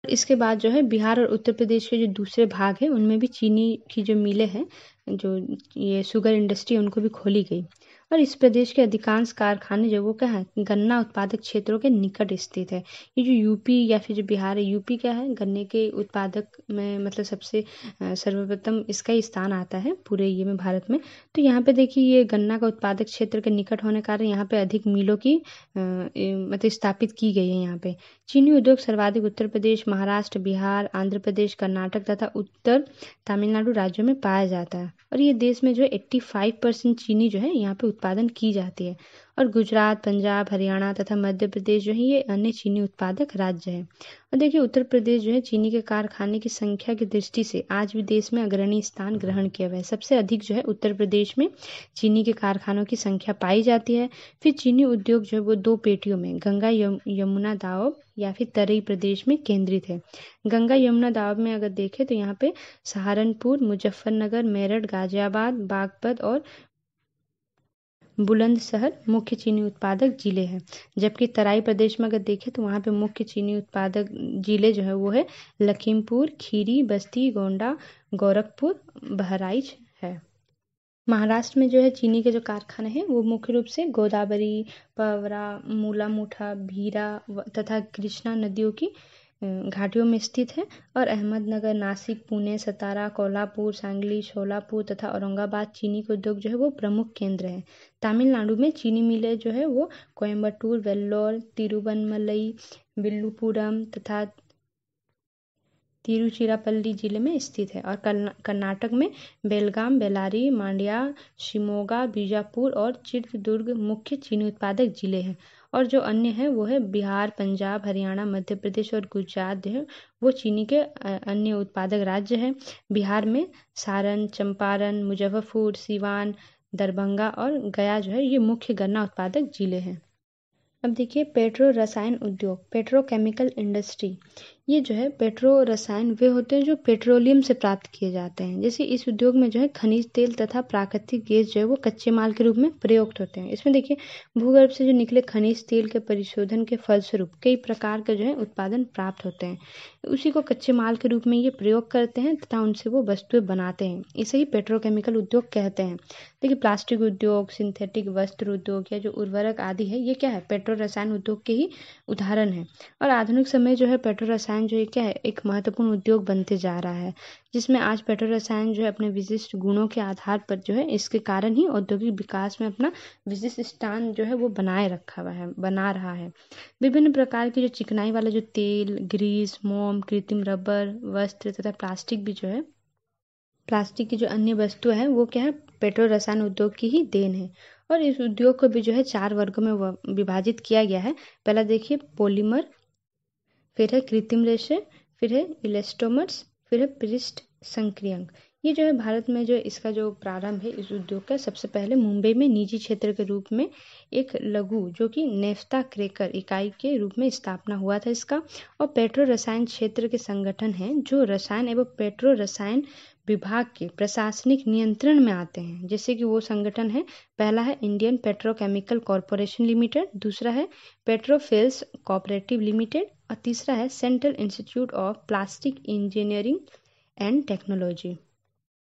इसके बाद जो है बिहार और उत्तर प्रदेश के जो दूसरे भाग हैं उनमें भी चीनी की जो मिलें हैं, जो ये शुगर इंडस्ट्री, उनको भी खोली गई। और इस प्रदेश के अधिकांश कारखाने जो वो क्या है, गन्ना उत्पादक क्षेत्रों के निकट स्थित है। ये जो यूपी या फिर जो बिहार है, यूपी क्या है, गन्ने के उत्पादक में मतलब सबसे सर्वप्रथम इसका ही स्थान आता है पूरे ये में भारत में। तो यहाँ पे देखिए ये गन्ना का उत्पादक क्षेत्र के निकट होने के कारण यहाँ पे अधिक मिलों की मतलब स्थापित की गई है यहाँ पे। चीनी उद्योग सर्वाधिक उत्तर प्रदेश, महाराष्ट्र, बिहार, आंध्र प्रदेश, कर्नाटक तथा उत्तर तमिलनाडु राज्यों में पाया जाता है। और ये देश में जो है 85% चीनी जो है यहाँ पे उत्पादन की जाती है। और गुजरात, पंजाब, हरियाणा तथा मध्य प्रदेश जो है ये अन्य चीनी उत्पादक राज्य है। और देखिए उत्तर प्रदेश जो है चीनी के कारखाने की संख्या की दृष्टि से आज भी देश में अग्रणी स्थान ग्रहण किया हुआ है। सबसे अधिक जो है उत्तर प्रदेश में चीनी के कारखानों की संख्या पाई जाती है। फिर चीनी उद्योग जो है वो दो पेटियों में, गंगा यमुना दाब या फिर तराई प्रदेश में केंद्रित है। गंगा यमुना दाब में अगर देखें तो यहाँ पे सहारनपुर, मुजफ्फरनगर, मेरठ, गाजियाबाद, बागपत और बुलंदशहर मुख्य चीनी उत्पादक जिले हैं। जबकि तराई प्रदेश में अगर देखें तो वहाँ पे मुख्य चीनी उत्पादक जिले जो है वो है लखीमपुर खीरी, बस्ती, गोंडा, गोरखपुर, बहराइच है। महाराष्ट्र में जो है चीनी के जो कारखाने हैं वो मुख्य रूप से गोदावरी, पवरा, मूला मुठा, भीरा तथा कृष्णा नदियों की घाटियों में स्थित है। और अहमदनगर, नासिक, पुणे, सतारा, कोल्हापुर, सांगली, शोलापुर तथा औरंगाबाद चीनी के उद्योग जो है वो प्रमुख केंद्र है। तमिलनाडु में चीनी मिलें जो है वो कोयम्बटूर, वेल्लोर, तिरुवन्नमलई, विल्लुपुरम तथा तिरुचिरापल्ली जिले में स्थित है। और कर्नाटक में बेलगाम, बेल्लारी, मांड्या, शिमोगा, बीजापुर और चित्रदुर्ग मुख्य चीनी उत्पादक जिले हैं। और जो अन्य हैं वो है बिहार, पंजाब, हरियाणा, मध्य प्रदेश और गुजरात जो है वो चीनी के अन्य उत्पादक राज्य हैं। बिहार में सारण, चंपारण, मुजफ्फरपुर, सिवान, दरभंगा और गया जो है ये मुख्य गन्ना उत्पादक जिले हैं। अब देखिए पेट्रो रसायन उद्योग, पेट्रोकेमिकल इंडस्ट्री, ये जो है पेट्रो रसायन वे होते हैं जो पेट्रोलियम से प्राप्त किए जाते हैं। जैसे इस उद्योग में जो है खनिज तेल तथा प्राकृतिक गैस जो है वो कच्चे माल के रूप में प्रयुक्त होते हैं। इसमें देखिए भूगर्भ से जो निकले खनिज तेल के परिशोधन के फलस्वरूप कई प्रकार के जो है उत्पादन प्राप्त होते हैं। उसी को कच्चे माल के रूप में ये प्रयोग करते हैं तथा उनसे वो वस्तुएं बनाते हैं। इसे ही पेट्रोकेमिकल उद्योग कहते हैं। देखिए प्लास्टिक उद्योग, सिंथेटिक वस्त्र उद्योग या जो उर्वरक आदि है ये क्या है, पेट्रो रसायन उद्योग के ही उदाहरण है। और आधुनिक समय जो है पेट्रो रसायन जो है क्या है, एक महत्वपूर्ण उद्योग बनते जा रहा है, जिसमें आज पेट्रो रसायन जो है अपने विशिष्ट गुणों के आधार पर जो है इसके कारण ही औद्योगिक विकास में अपना विशिष्ट स्थान जो है वो बना रहा है। विभिन्न प्रकार के जो चिकनाई वाला जो तेल, ग्रीस, मोम, कृत्रिम रबर, वस्त्र तथा प्लास्टिक भी जो है, प्लास्टिक की जो अन्य वस्तु है वो क्या है, पेट्रो रसायन उद्योग की ही देन है। और इस उद्योग को भी जो है 4 वर्गों में विभाजित किया गया है। पहला देखिए पॉलीमर, फिर है कृत्रिम रेशे, फिर है इलेस्टोमर्स, फिर है पृष्ठ संक्रियक। ये जो है भारत में जो इसका जो प्रारंभ है इस उद्योग का, सबसे पहले मुंबई में निजी क्षेत्र के रूप में एक लघु जो कि नेफ्ता क्रैकर इकाई के रूप में स्थापना हुआ था इसका। और पेट्रो रसायन क्षेत्र के संगठन हैं जो रसायन एवं पेट्रो रसायन विभाग के प्रशासनिक नियंत्रण में आते हैं। जैसे कि वो संगठन है, पहला है इंडियन पेट्रोकेमिकल कॉरपोरेशन लिमिटेड, दूसरा है पेट्रोफिल्स कोऑपरेटिव लिमिटेड और तीसरा है central institute of plastic engineering and technology.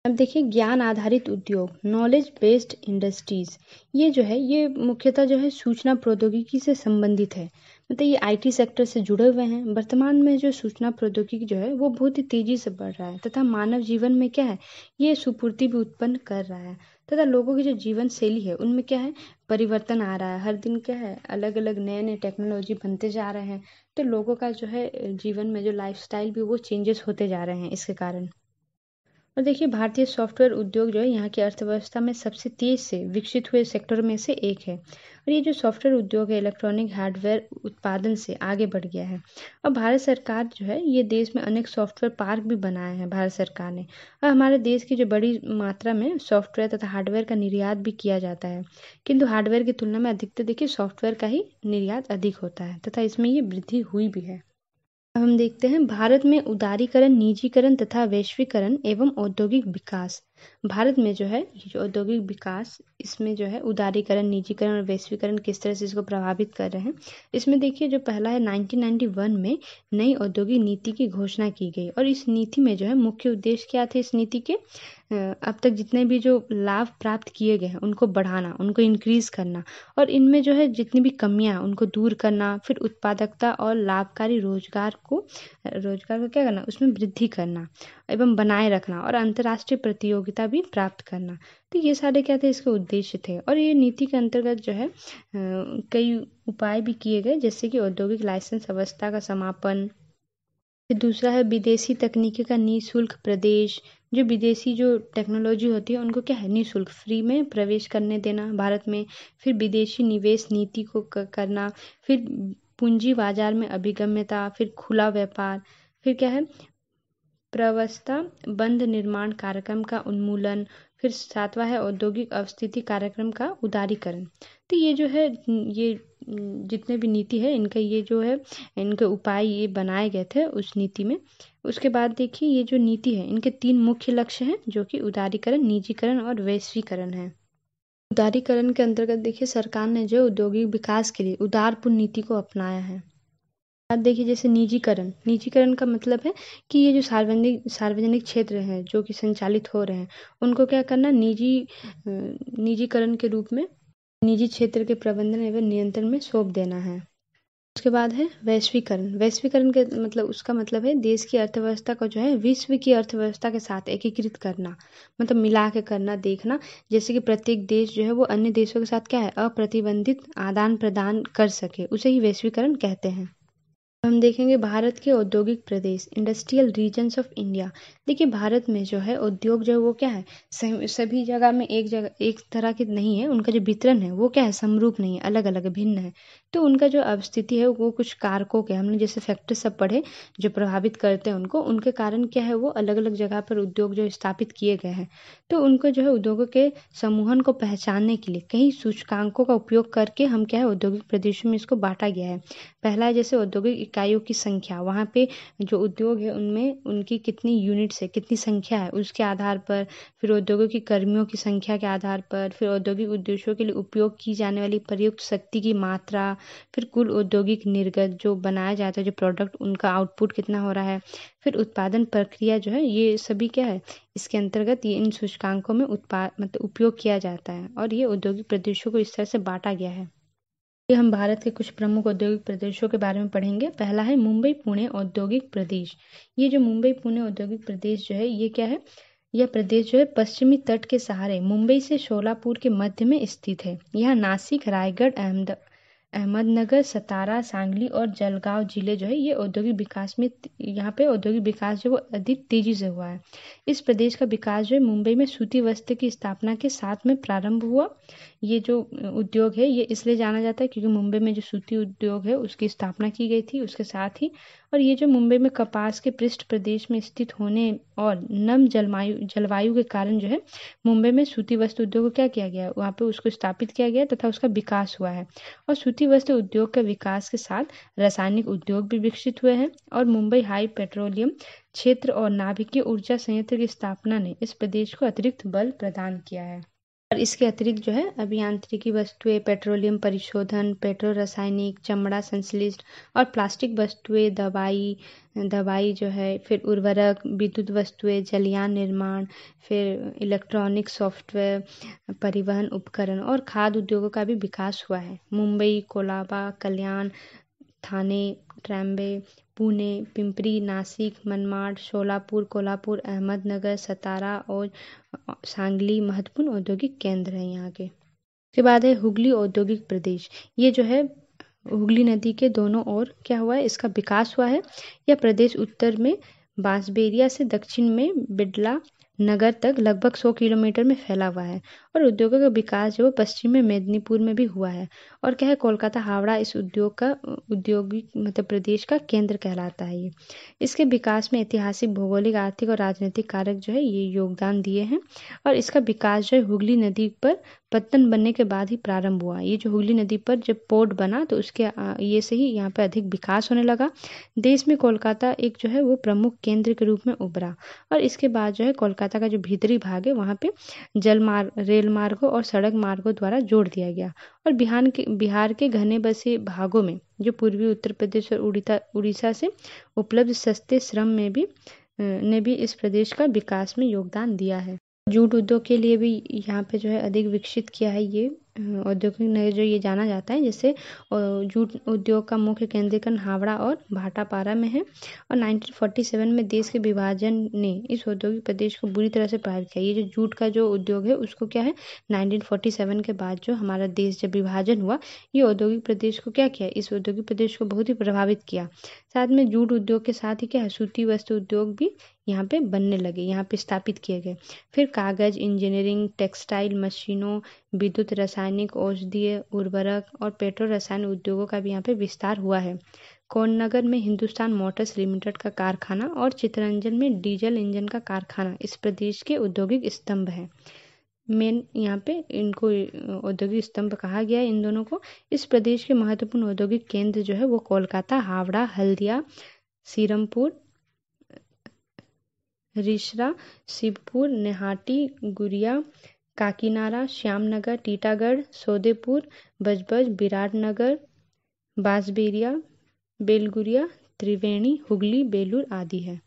अब देखिए ज्ञान आधारित उद्योग, नॉलेज बेस्ड इंडस्ट्रीज, ये जो है ये मुख्यतः जो है सूचना प्रौद्योगिकी से संबंधित है। मतलब ये आईटी सेक्टर से जुड़े हुए हैं। वर्तमान में जो सूचना प्रौद्योगिकी जो है वो बहुत ही तेजी से बढ़ रहा है तथा मानव जीवन में क्या है, ये सुपूर्ति भी उत्पन्न कर रहा है तथा लोगों की जो जीवन शैली है उनमें क्या है, परिवर्तन आ रहा है। हर दिन क्या है, अलग अलग नए नए टेक्नोलॉजी बनते जा रहे हैं, तो लोगों का जो है जीवन में जो लाइफस्टाइल भी वो चेंजेस होते जा रहे हैं इसके कारण। और देखिए भारतीय सॉफ्टवेयर उद्योग जो है यहाँ की अर्थव्यवस्था में सबसे तेज से विकसित हुए सेक्टर में से एक है। और ये जो सॉफ्टवेयर उद्योग है इलेक्ट्रॉनिक हार्डवेयर उत्पादन से आगे बढ़ गया है। और भारत सरकार जो है ये देश में अनेक सॉफ्टवेयर पार्क भी बनाए हैं भारत सरकार ने। और हमारे देश की जो बड़ी मात्रा में सॉफ्टवेयर तथा हार्डवेयर का निर्यात भी किया जाता है, किंतु हार्डवेयर की तुलना में अधिकतर देखिए सॉफ्टवेयर का ही निर्यात अधिक होता है तथा इसमें ये वृद्धि हुई भी है। अब हम देखते हैं भारत में उदारीकरण, निजीकरण तथा वैश्वीकरण एवं औद्योगिक विकास। भारत में जो है ये जो औद्योगिक विकास, इसमें जो है उदारीकरण, निजीकरण और वैश्वीकरण किस तरह से इसको प्रभावित कर रहे हैं। इसमें देखिए जो पहला है 1991 में नई औद्योगिक नीति की घोषणा की गई। और इस नीति में जो है मुख्य उद्देश्य क्या थे इस नीति के, अब तक जितने भी जो लाभ प्राप्त किए गए हैं उनको बढ़ाना, उनको इंक्रीज करना, और इनमें जो है जितनी भी कमियां उनको दूर करना, फिर उत्पादकता और लाभकारी रोजगार को क्या करना, उसमें वृद्धि करना एवं बनाए रखना, और अंतर्राष्ट्रीय प्रतियोगिता भी प्राप्त करना। तो ये सारे क्या थे इसके उद्देश्य थे। और ये नीति के अंतर्गत जो है कई उपाय भी किए गए, जैसे कि औद्योगिक लाइसेंस अवस्था का समापन। फिर दूसरा है विदेशी तकनीकी का निःशुल्क प्रवेश, जो विदेशी जो टेक्नोलॉजी होती है उनको क्या है निःशुल्क फ्री में प्रवेश करने देना भारत में। फिर विदेशी निवेश नीति को करना। फिर पूंजी बाजार में अभिगम्यता। फिर खुला व्यापार। फिर क्या है प्रवस्था बंद निर्माण कार्यक्रम का उन्मूलन। फिर सातवां है औद्योगिक अवस्थिति कार्यक्रम का उदारीकरण। तो ये जो है ये जितने भी नीति है इनका ये जो है इनके उपाय ये बनाए गए थे उस नीति में। उसके बाद देखिए ये जो नीति है इनके 3 मुख्य लक्ष्य हैं, जो कि उदारीकरण, निजीकरण और वैश्वीकरण है। उदारीकरण के अंतर्गत देखिए सरकार ने जो औद्योगिक विकास के लिए उदारपूर्ण नीति को अपनाया है। अब देखिए जैसे निजीकरण, निजीकरण का मतलब है कि ये जो सार्वजनिक क्षेत्र हैं जो कि संचालित हो रहे हैं उनको क्या करना, निजीकरण के रूप में निजी क्षेत्र के प्रबंधन एवं नियंत्रण में सौंप देना है। उसके बाद है वैश्वीकरण। वैश्वीकरण के मतलब उसका मतलब है देश की अर्थव्यवस्था को जो है विश्व की अर्थव्यवस्था के साथ एकीकृत करना, मतलब मिला के करना, देखना जैसे कि प्रत्येक देश जो है वो अन्य देशों के साथ क्या है अप्रतिबंधित आदान प्रदान कर सके, उसे ही वैश्वीकरण कहते हैं। हम देखेंगे भारत के औद्योगिक प्रदेश, इंडस्ट्रियल रीजन्स ऑफ इंडिया। देखिए भारत में जो है उद्योग जो है वो क्या है सभी जगह में एक तरह के नहीं है, उनका जो वितरण है वो क्या है समरूप नहीं है, अलग अलग भिन्न है। तो उनका जो अवस्थिति है वो कुछ कारकों के, हमने जैसे फैक्टर सब पढ़े जो प्रभावित करते हैं उनको, उनके कारण क्या है वो अलग अलग जगह पर उद्योग जो स्थापित किए गए हैं। तो उनको जो है उद्योगों के समूहन को पहचानने के लिए कई सूचकांकों का उपयोग करके हम क्या है औद्योगिक प्रदेशों में इसको बांटा गया है। पहला है जैसे औद्योगिक इकाइयों की संख्या, वहाँ पे जो उद्योग है उनमें उनकी कितनी यूनिट्स है, कितनी संख्या है उसके आधार पर। फिर उद्योगों की कर्मियों की संख्या के आधार पर। फिर औद्योगिक उद्देश्यों के लिए उपयोग की जाने वाली प्रयुक्त शक्ति की मात्रा। फिर कुल औद्योगिक निर्गत जो बनाया जाता है जो प्रोडक्ट, उनका आउटपुट कितना हो रहा है। फिर उत्पादन प्रक्रिया जो है ये सभी क्या है इसके अंतर्गत ये इन सूचकांकों में मतलब उपयोग किया जाता है। और ये औद्योगिक प्रदेशों को इस तरह से बांटा गया है। ये हम भारत के कुछ प्रमुख औद्योगिक प्रदेशों के बारे में पढ़ेंगे। पहला है मुंबई पुणे औद्योगिक प्रदेश। ये जो मुंबई पुणे औद्योगिक प्रदेश जो है ये क्या है, यह प्रदेश जो है पश्चिमी तट के सहारे मुंबई से शोलापुर के मध्य में स्थित है। यहाँ नासिक, रायगढ़, अहमदनगर, सतारा, सांगली और जलगांव जिले जो है ये औद्योगिक विकास में, यहाँ पे औद्योगिक विकास जो वो अधिक तेजी से हुआ है। इस प्रदेश का विकास जो है मुंबई में सूती वस्त्र की स्थापना के साथ में प्रारंभ हुआ। ये जो उद्योग है ये इसलिए जाना जाता है क्योंकि मुंबई में जो सूती उद्योग है उसकी स्थापना की गई थी उसके साथ ही। और ये जो मुंबई में कपास के पृष्ठ प्रदेश में स्थित होने और नम जलवायु के कारण जो है मुंबई में सूती वस्त्र उद्योग को क्या किया गया, वहाँ पे उसको स्थापित किया गया तथा उसका विकास हुआ है। और सूती वस्त्र उद्योग के विकास के साथ रासायनिक उद्योग भी विकसित हुए हैं। और मुंबई हाई पेट्रोलियम क्षेत्र और नाभिकीय ऊर्जा संयंत्र की स्थापना ने इस प्रदेश को अतिरिक्त बल प्रदान किया है। और इसके अतिरिक्त जो है अभियांत्रिकी वस्तुएं, पेट्रोलियम परिशोधन, पेट्रो रासायनिक, चमड़ा संश्लिष्ट और प्लास्टिक वस्तुएं, दवाई जो है, फिर उर्वरक, विद्युत वस्तुएं, जलयान निर्माण, फिर इलेक्ट्रॉनिक सॉफ्टवेयर, परिवहन उपकरण और खाद्य उद्योगों का भी विकास हुआ है। मुंबई, कोलाबा, कल्याण, थाने, ट्रैम्बे, पुणे, पिंपरी, नासिक, मनमाड, शोलापुर, कोल्हापुर, अहमदनगर, सतारा और सांगली महत्वपूर्ण औद्योगिक केंद्र हैं यहाँ के। उसके बाद है हुगली औद्योगिक प्रदेश। ये जो है हुगली नदी के दोनों ओर क्या हुआ है इसका विकास हुआ है। यह प्रदेश उत्तर में बांसबेरिया से दक्षिण में बिडला नगर तक लगभग 100 किलोमीटर में फैला हुआ है। और उद्योगों का विकास जो है पश्चिम में मेदिनीपुर में भी हुआ है। और क्या है, कोलकाता हावड़ा इस उद्योग का औद्योगिक मध्य प्रदेश का केंद्र कहलाता है ये। इसके विकास में ऐतिहासिक, भौगोलिक, आर्थिक और राजनीतिक कारक जो है ये योगदान दिए हैं। और इसका विकास जो है हुगली नदी पर पत्तन बनने के बाद ही प्रारंभ हुआ। ये जो हुगली नदी पर जब पोर्ट बना तो उसके ये से ही यहाँ पे अधिक विकास होने लगा। देश में कोलकाता एक जो है वो प्रमुख केंद्र के रूप में उभरा। और इसके बाद जो है कोलकाता का जो भीतरी भाग है वहाँ पे जल मार्ग, रेल मार्गों और सड़क मार्गों द्वारा जोड़ दिया गया। और बिहार के घने बसे भागों में जो पूर्वी उत्तर प्रदेश और उड़ीसा से उपलब्ध सस्ते श्रम में भी ने भी इस प्रदेश का विकास में योगदान दिया है। जूट उद्योग के लिए भी यहाँ पे जो है अधिक विकसित किया है ये औद्योगिक नगर जो ये जाना जाता है। जैसे जूट उद्योग का मुख्य केंद्रीकरण हावड़ा और भाटापारा में है। और 1947 में देश के विभाजन ने इस औद्योगिक प्रदेश को बुरी तरह से प्रभावित किया। ये जो जूट का जो उद्योग है उसको क्या है 1947 के बाद जो हमारा देश जब विभाजन हुआ, ये औद्योगिक प्रदेश को क्या किया, इस औद्योगिक प्रदेश को बहुत ही प्रभावित किया। साथ में जूट उद्योग के साथ ही क्या है सूती वस्त्र उद्योग भी यहाँ पे बनने लगे, यहाँ पे स्थापित किए गए। फिर कागज, इंजीनियरिंग, टेक्सटाइल मशीनों, विद्युत, रासायनिक, औषधीय उर्वरक और पेट्रो रसायन उद्योगों का भी यहाँ पे विस्तार हुआ है। कोन्नगर में हिंदुस्तान मोटर्स लिमिटेड का कारखाना और चित्तरंजन में डीजल इंजन का कारखाना इस प्रदेश के औद्योगिक स्तंभ है। मेन यहाँ पे इनको औद्योगिक स्तंभ कहा गया है इन दोनों को। इस प्रदेश के महत्वपूर्ण औद्योगिक केंद्र जो है वो कोलकाता, हावड़ा, हल्दिया, सीरमपुर, रिसरा, शिवपुर, नेहाटी, गुरिया, काकीनाडा, श्यामनगर, टीटागढ़, सौदेपुर, बजबज, विराटनगर, बांसबेरिया, बेलगुरिया, त्रिवेणी, हुगली, बेलूर आदि है।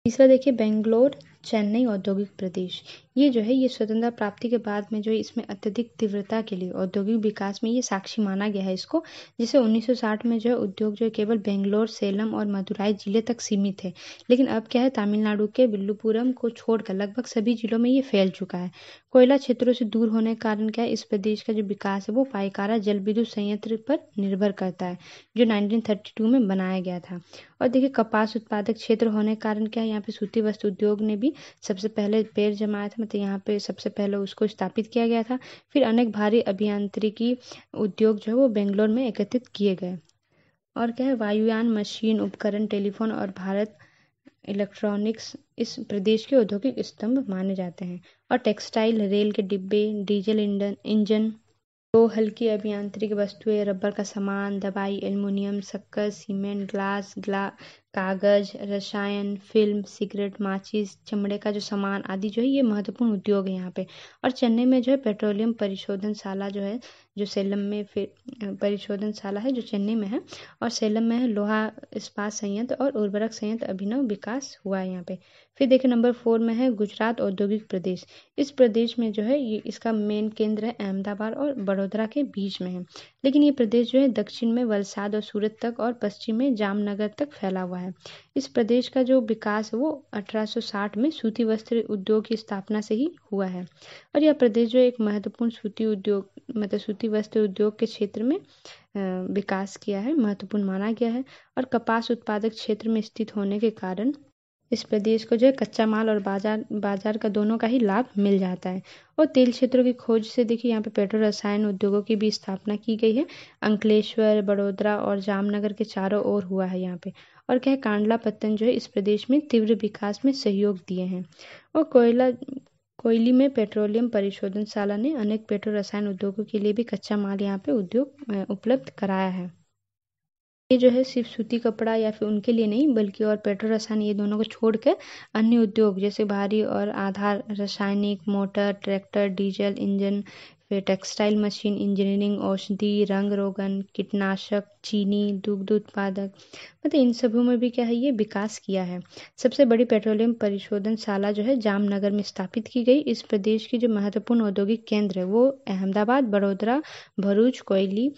तीसरा देखिए बेंगलोर, चेन्नई औद्योगिक प्रदेश। ये जो है ये स्वतंत्रता प्राप्ति के बाद में जो है इसमें अत्यधिक तीव्रता के लिए औद्योगिक विकास में ये साक्षी माना गया है इसको। जैसे 1960 में जो है उद्योग जो है केवल बेंगलोर, सेलम और मदुराई जिले तक सीमित है। लेकिन अब क्या है तमिलनाडु के विल्लुपुरम को छोड़कर लगभग सभी जिलों में ये फैल चुका है। कोयला क्षेत्रों से दूर होने के कारण क्या है इस प्रदेश का जो विकास है वो पाइकारा जल विद्युत संयंत्र पर निर्भर करता है, जो 1932 में बनाया गया था। और देखिए कपास उत्पादक क्षेत्र होने के कारण क्या है यहाँ पे सूती वस्त्र उद्योग ने भी सबसे पहले पैर जमाया था, मतलब यहाँ पे सबसे पहले उसको स्थापित किया गया था। फिर अनेक भारी अभियांत्रिकी उद्योग जो है वो बेंगलोर में एकत्रित किए गए। और क्या है वायुयान, मशीन, उपकरण, टेलीफोन और भारत इलेक्ट्रॉनिक्स इस प्रदेश के औद्योगिक स्तंभ माने जाते हैं। और टेक्सटाइल, रेल के डिब्बे, डीजल इंजन, तो हल्की अभियांत्रिक वस्तुएं, रबर का सामान, दवाई, एल्युमिनियम, शक्कर, सीमेंट, कागज, रसायन, फिल्म, सिगरेट, माचिस, चमड़े का जो सामान आदि जो है ये महत्वपूर्ण उद्योग है यहाँ पे। और चेन्नई में जो है पेट्रोलियम परिशोधनशाला जो है, जो सेलम में फिर परिशोधनशाला है जो चेन्नई में है, और सेलम में है लोहा इस्पात संयंत्र और उर्वरक संयंत्र अभिनव विकास हुआ है यहाँ पे। फिर देखिए नंबर 4 में है गुजरात औद्योगिक प्रदेश। इस प्रदेश में जो है ये इसका मेन केंद्र है अहमदाबाद और बड़ौदा के बीच में है। लेकिन ये प्रदेश जो है दक्षिण में वलसाड और सूरत तक और पश्चिम में जामनगर तक फैला हुआ है। इस प्रदेश का जो विकास है वो 1860 में सूती वस्त्र उद्योग की स्थापना से ही हुआ है। और यह प्रदेश जो एक महत्वपूर्ण सूती उद्योग मतलब सूती वस्त्र उद्योग के क्षेत्र में विकास किया है, महत्वपूर्ण माना गया है। और कपास उत्पादक क्षेत्र में स्थित होने के कारण इस प्रदेश को जो है कच्चा माल और बाजार का दोनों का ही लाभ मिल जाता है। और तेल क्षेत्रों की खोज से देखिए यहाँ पे पेट्रो रसायन उद्योगों की भी स्थापना की गई है। अंकलेश्वर, बड़ोदरा और जामनगर के चारों ओर हुआ है यहाँ पे। और क्या है कांडला पत्तन जो है इस प्रदेश में तीव्र विकास में सहयोग दिए हैं। और कोयली में पेट्रोलियम परिशोधनशाला ने अनेक पेट्रो रसायन उद्योगों के लिए भी कच्चा माल यहाँ पे उद्योग उपलब्ध कराया है। ये जो है सिर्फ सूती कपड़ा या फिर उनके लिए नहीं बल्कि और पेट्रो रसायन ये दोनों को छोड़कर अन्य उद्योग जैसे भारी और आधार रासायनिक, मोटर, ट्रैक्टर, डीजल इंजन, फिर टेक्सटाइल मशीन, इंजीनियरिंग, औषधि, रंग रोगन, कीटनाशक, चीनी, दुग्ध उत्पादक, मतलब इन सभी में भी क्या है ये विकास किया है। सबसे बड़ी पेट्रोलियम परिशोधनशाला जो है जामनगर में स्थापित की गई। इस प्रदेश की जो महत्वपूर्ण औद्योगिक केंद्र है वो अहमदाबाद, बड़ोदरा, भरूच, कोयली,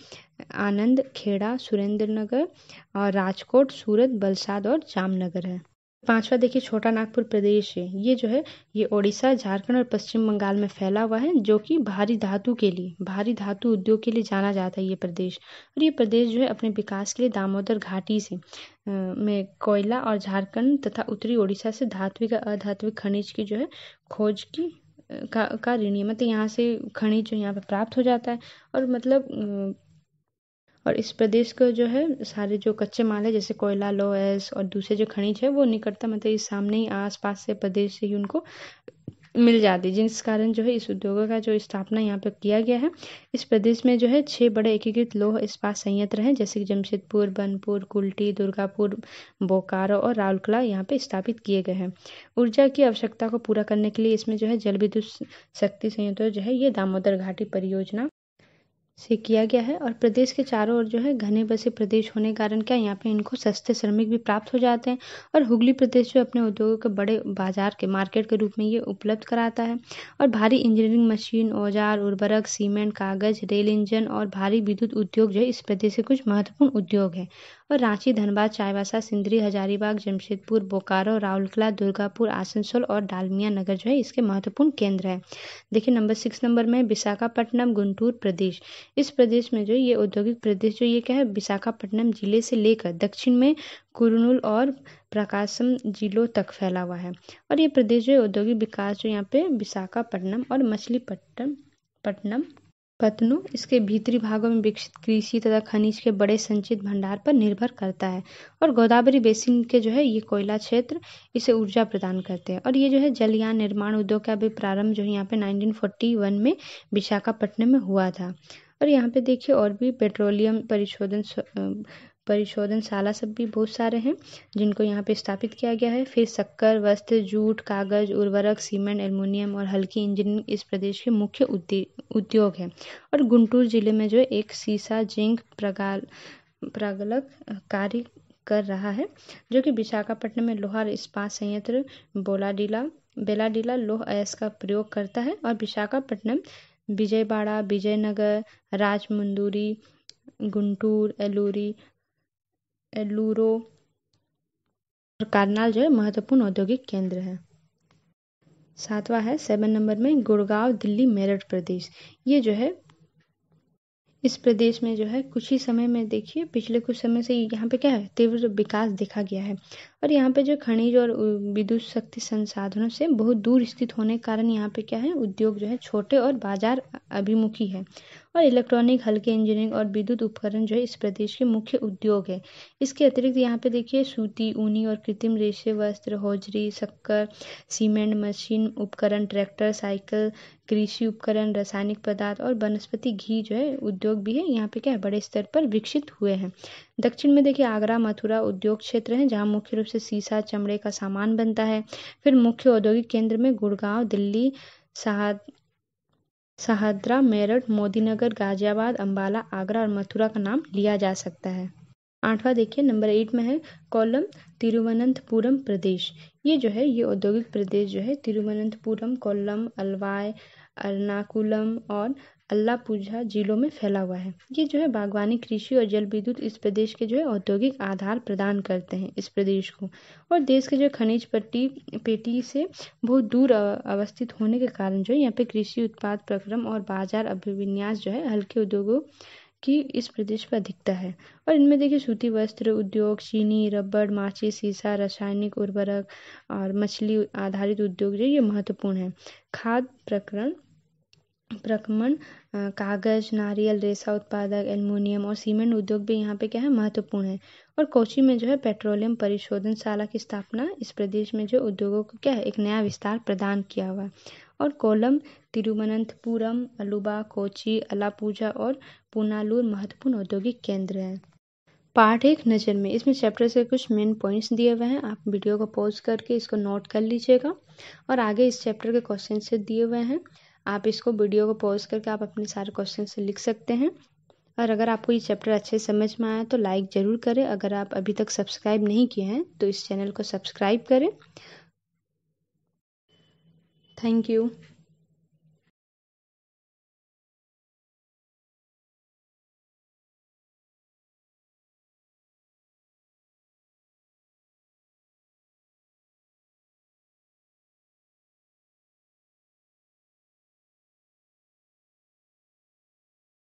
आनंद, खेड़ा, सुरेंद्रनगर और राजकोट, सूरत, वलसाड और जामनगर है। पांचवा देखिए छोटा नागपुर प्रदेश है। ये जो है ये ओडिशा, झारखंड और पश्चिम बंगाल में फैला हुआ है, जो कि भारी धातु उद्योग के लिए जाना जाता है ये प्रदेश। और ये प्रदेश जो है अपने विकास के लिए दामोदर घाटी से में कोयला और झारखंड तथा उत्तरी ओडिशा से धात्विक अधात्विक खनिज की जो है खोज की का ऋणी, मतलब यहाँ से खनिज जो यहाँ पे प्राप्त हो जाता है। और मतलब और इस प्रदेश को जो है सारे जो कच्चे माल है जैसे कोयला, लौह अयस्क और दूसरे जो खनिज है वो निकटता मतलब इस सामने ही आसपास से प्रदेश से ही उनको मिल जाती है, जिस कारण जो है इस उद्योगों का जो स्थापना यहाँ पे किया गया है। इस प्रदेश में जो है 6 बड़े एकीकृत लौह इस्पात संयंत्र हैं, जैसे कि जमशेदपुर, बनपुर, कुल्टी, दुर्गापुर, बोकारो और राउरकेला यहाँ पे स्थापित किए गए हैं। ऊर्जा की आवश्यकता को पूरा करने के लिए इसमें जो है जल विद्युत शक्ति संयंत्र जो है ये दामोदर घाटी परियोजना से किया गया है। और प्रदेश के चारों ओर जो है घने बसे प्रदेश होने के कारण क्या यहाँ पे इनको सस्ते श्रमिक भी प्राप्त हो जाते हैं। और हुगली प्रदेश जो अपने उद्योगों के बड़े बाजार के मार्केट के रूप में ये उपलब्ध कराता है। और भारी इंजीनियरिंग मशीन, औजार, उर्वरक, सीमेंट, कागज, रेल इंजन और भारी विद्युत उद्योग जो है इस प्रदेश के कुछ महत्वपूर्ण उद्योग है। और रांची, धनबाद, चाईबासा, सिंदरी, हजारीबाग, जमशेदपुर, बोकारो, राउरकेला, दुर्गापुर, आसनसोल और डालमिया नगर जो है इसके महत्वपूर्ण केंद्र है। देखिए नंबर 6 नंबर में विशाखापट्टनम, गुंटूर प्रदेश। इस प्रदेश में जो ये औद्योगिक प्रदेश जो ये क्या है विशाखापट्टनम जिले से लेकर दक्षिण में कुर्नूल और प्रकाशम जिलों तक फैला हुआ है। और ये प्रदेश जो औद्योगिक विकास जो यहाँ पे विशाखापट्टनम और मछलीपट्टनम पतनु इसके भीतरी भागों में विकसित कृषि तथा खनिज के बड़े संचित भंडार पर निर्भर करता है। और गोदावरी बेसिन के जो है ये कोयला क्षेत्र इसे ऊर्जा प्रदान करते हैं। और ये जो है जलयान निर्माण उद्योग का भी प्रारंभ जो है यहाँ पे 1941 में विशाखापट्टनम में हुआ था। और यहाँ पे देखिए और भी पेट्रोलियम परिशोधनशाला सब भी बहुत सारे हैं जिनको यहाँ पे स्थापित किया गया है। फिर शक्कर, वस्त्र, जूट, कागज, उर्वरक, सीमेंट, एल्युमिनियम और हल्की इंजीनियरिंग इस प्रदेश के मुख्य उद्योग है। और गुंटूर जिले में जो एक सीसा, जिंक, प्रागलक कार्य कर रहा है, जो कि विशाखापट्टनम में लोहा इस्पात संयंत्र बेलाडीला लौह अयस्क का प्रयोग करता है। और विशाखापट्टनम, विजयवाड़ा, विजयनगर, राजमुंदरी, गुंटूर, एलूरो और कारनाल जो है महत्वपूर्ण औद्योगिक केंद्र है। 7वां है 7 नंबर में गुड़गांव, दिल्ली, मेरठ प्रदेश। ये जो है इस प्रदेश में जो है कुछ ही समय में देखिए पिछले कुछ समय से यहाँ पे क्या है तीव्र विकास देखा गया है। और यहाँ पे जो खनिज और विद्युत शक्ति संसाधनों से बहुत दूर स्थित होने के कारण यहाँ पे क्या है उद्योग जो है छोटे और बाजार अभिमुखी है। और इलेक्ट्रॉनिक, हल्के इंजीनियरिंग और विद्युत उपकरण जो है इस प्रदेश के मुख्य उद्योग है। इसके अतिरिक्त यहाँ पे देखिए सूती, ऊनी और कृत्रिम रेशे वस्त्र, हौजरी, शक्कर, सीमेंट, मशीन उपकरण, ट्रैक्टर, साइकिल, कृषि उपकरण, रासायनिक पदार्थ और वनस्पति घी जो है उद्योग भी है यहाँ पे क्या है बड़े स्तर पर विकसित हुए हैं। दक्षिण में देखिए आगरा, मथुरा उद्योग क्षेत्र है जहाँ मुख्य रूप से सीसा, चमड़े का सामान बनता है। फिर मुख्य औद्योगिक केंद्र में गुड़गांव, दिल्ली, शाहदरा, मेरठ, मोदीनगर, गाजियाबाद, अंबाला, आगरा और मथुरा का नाम लिया जा सकता है। 8वां देखिए नंबर 8 में है कोल्लम, तिरुवनंतपुरम प्रदेश। ये जो है ये औद्योगिक प्रदेश जो है तिरुवनंतपुरम, कोल्लम, अलवाय, एर्नाकुलम और अल्लापुझा जिलों में फैला हुआ है। ये जो है बागवानी, कृषि और जल विद्युत इस प्रदेश के जो है औद्योगिक आधार प्रदान करते हैं इस प्रदेश को। और देश के जो खनिज पेटी से बहुत दूर अवस्थित होने के कारण जो है यहाँ पे कृषि उत्पाद प्रक्रम और बाजार अभिविन्यास जो है हल्के उद्योगों की इस प्रदेश पर अधिकता है। और इनमें देखिए सूती वस्त्र उद्योग, चीनी, रबड़, माचिस, सीसा, रासायनिक उर्वरक और मछली आधारित उद्योग जो ये महत्वपूर्ण है। खाद्य प्रक्रमण, कागज, नारियल रेशा उत्पादक, एल्युमिनियम और सीमेंट उद्योग भी यहाँ पे क्या है महत्वपूर्ण है। और कोची में जो है पेट्रोलियम परिशोधनशाला की स्थापना इस प्रदेश में जो उद्योगों को क्या है एक नया विस्तार प्रदान किया हुआ है। और कोल्लम, तिरुवनंतपुरम, अलुवा, कोची, अलापुझा और पुनालूर महत्वपूर्ण औद्योगिक केंद्र हैं। पार्ट 1 नज़र में इसमें चैप्टर से कुछ मेन पॉइंट्स दिए हुए हैं, आप वीडियो को पॉज करके इसको नोट कर लीजिएगा। और आगे इस चैप्टर के क्वेश्चन से दिए हुए हैं, आप इसको वीडियो को पॉज करके आप अपने सारे क्वेश्चन से लिख सकते हैं। और अगर आपको ये चैप्टर अच्छे समझ में आया तो लाइक ज़रूर करें। अगर आप अभी तक सब्सक्राइब नहीं किए हैं तो इस चैनल को सब्सक्राइब करें। Thank you.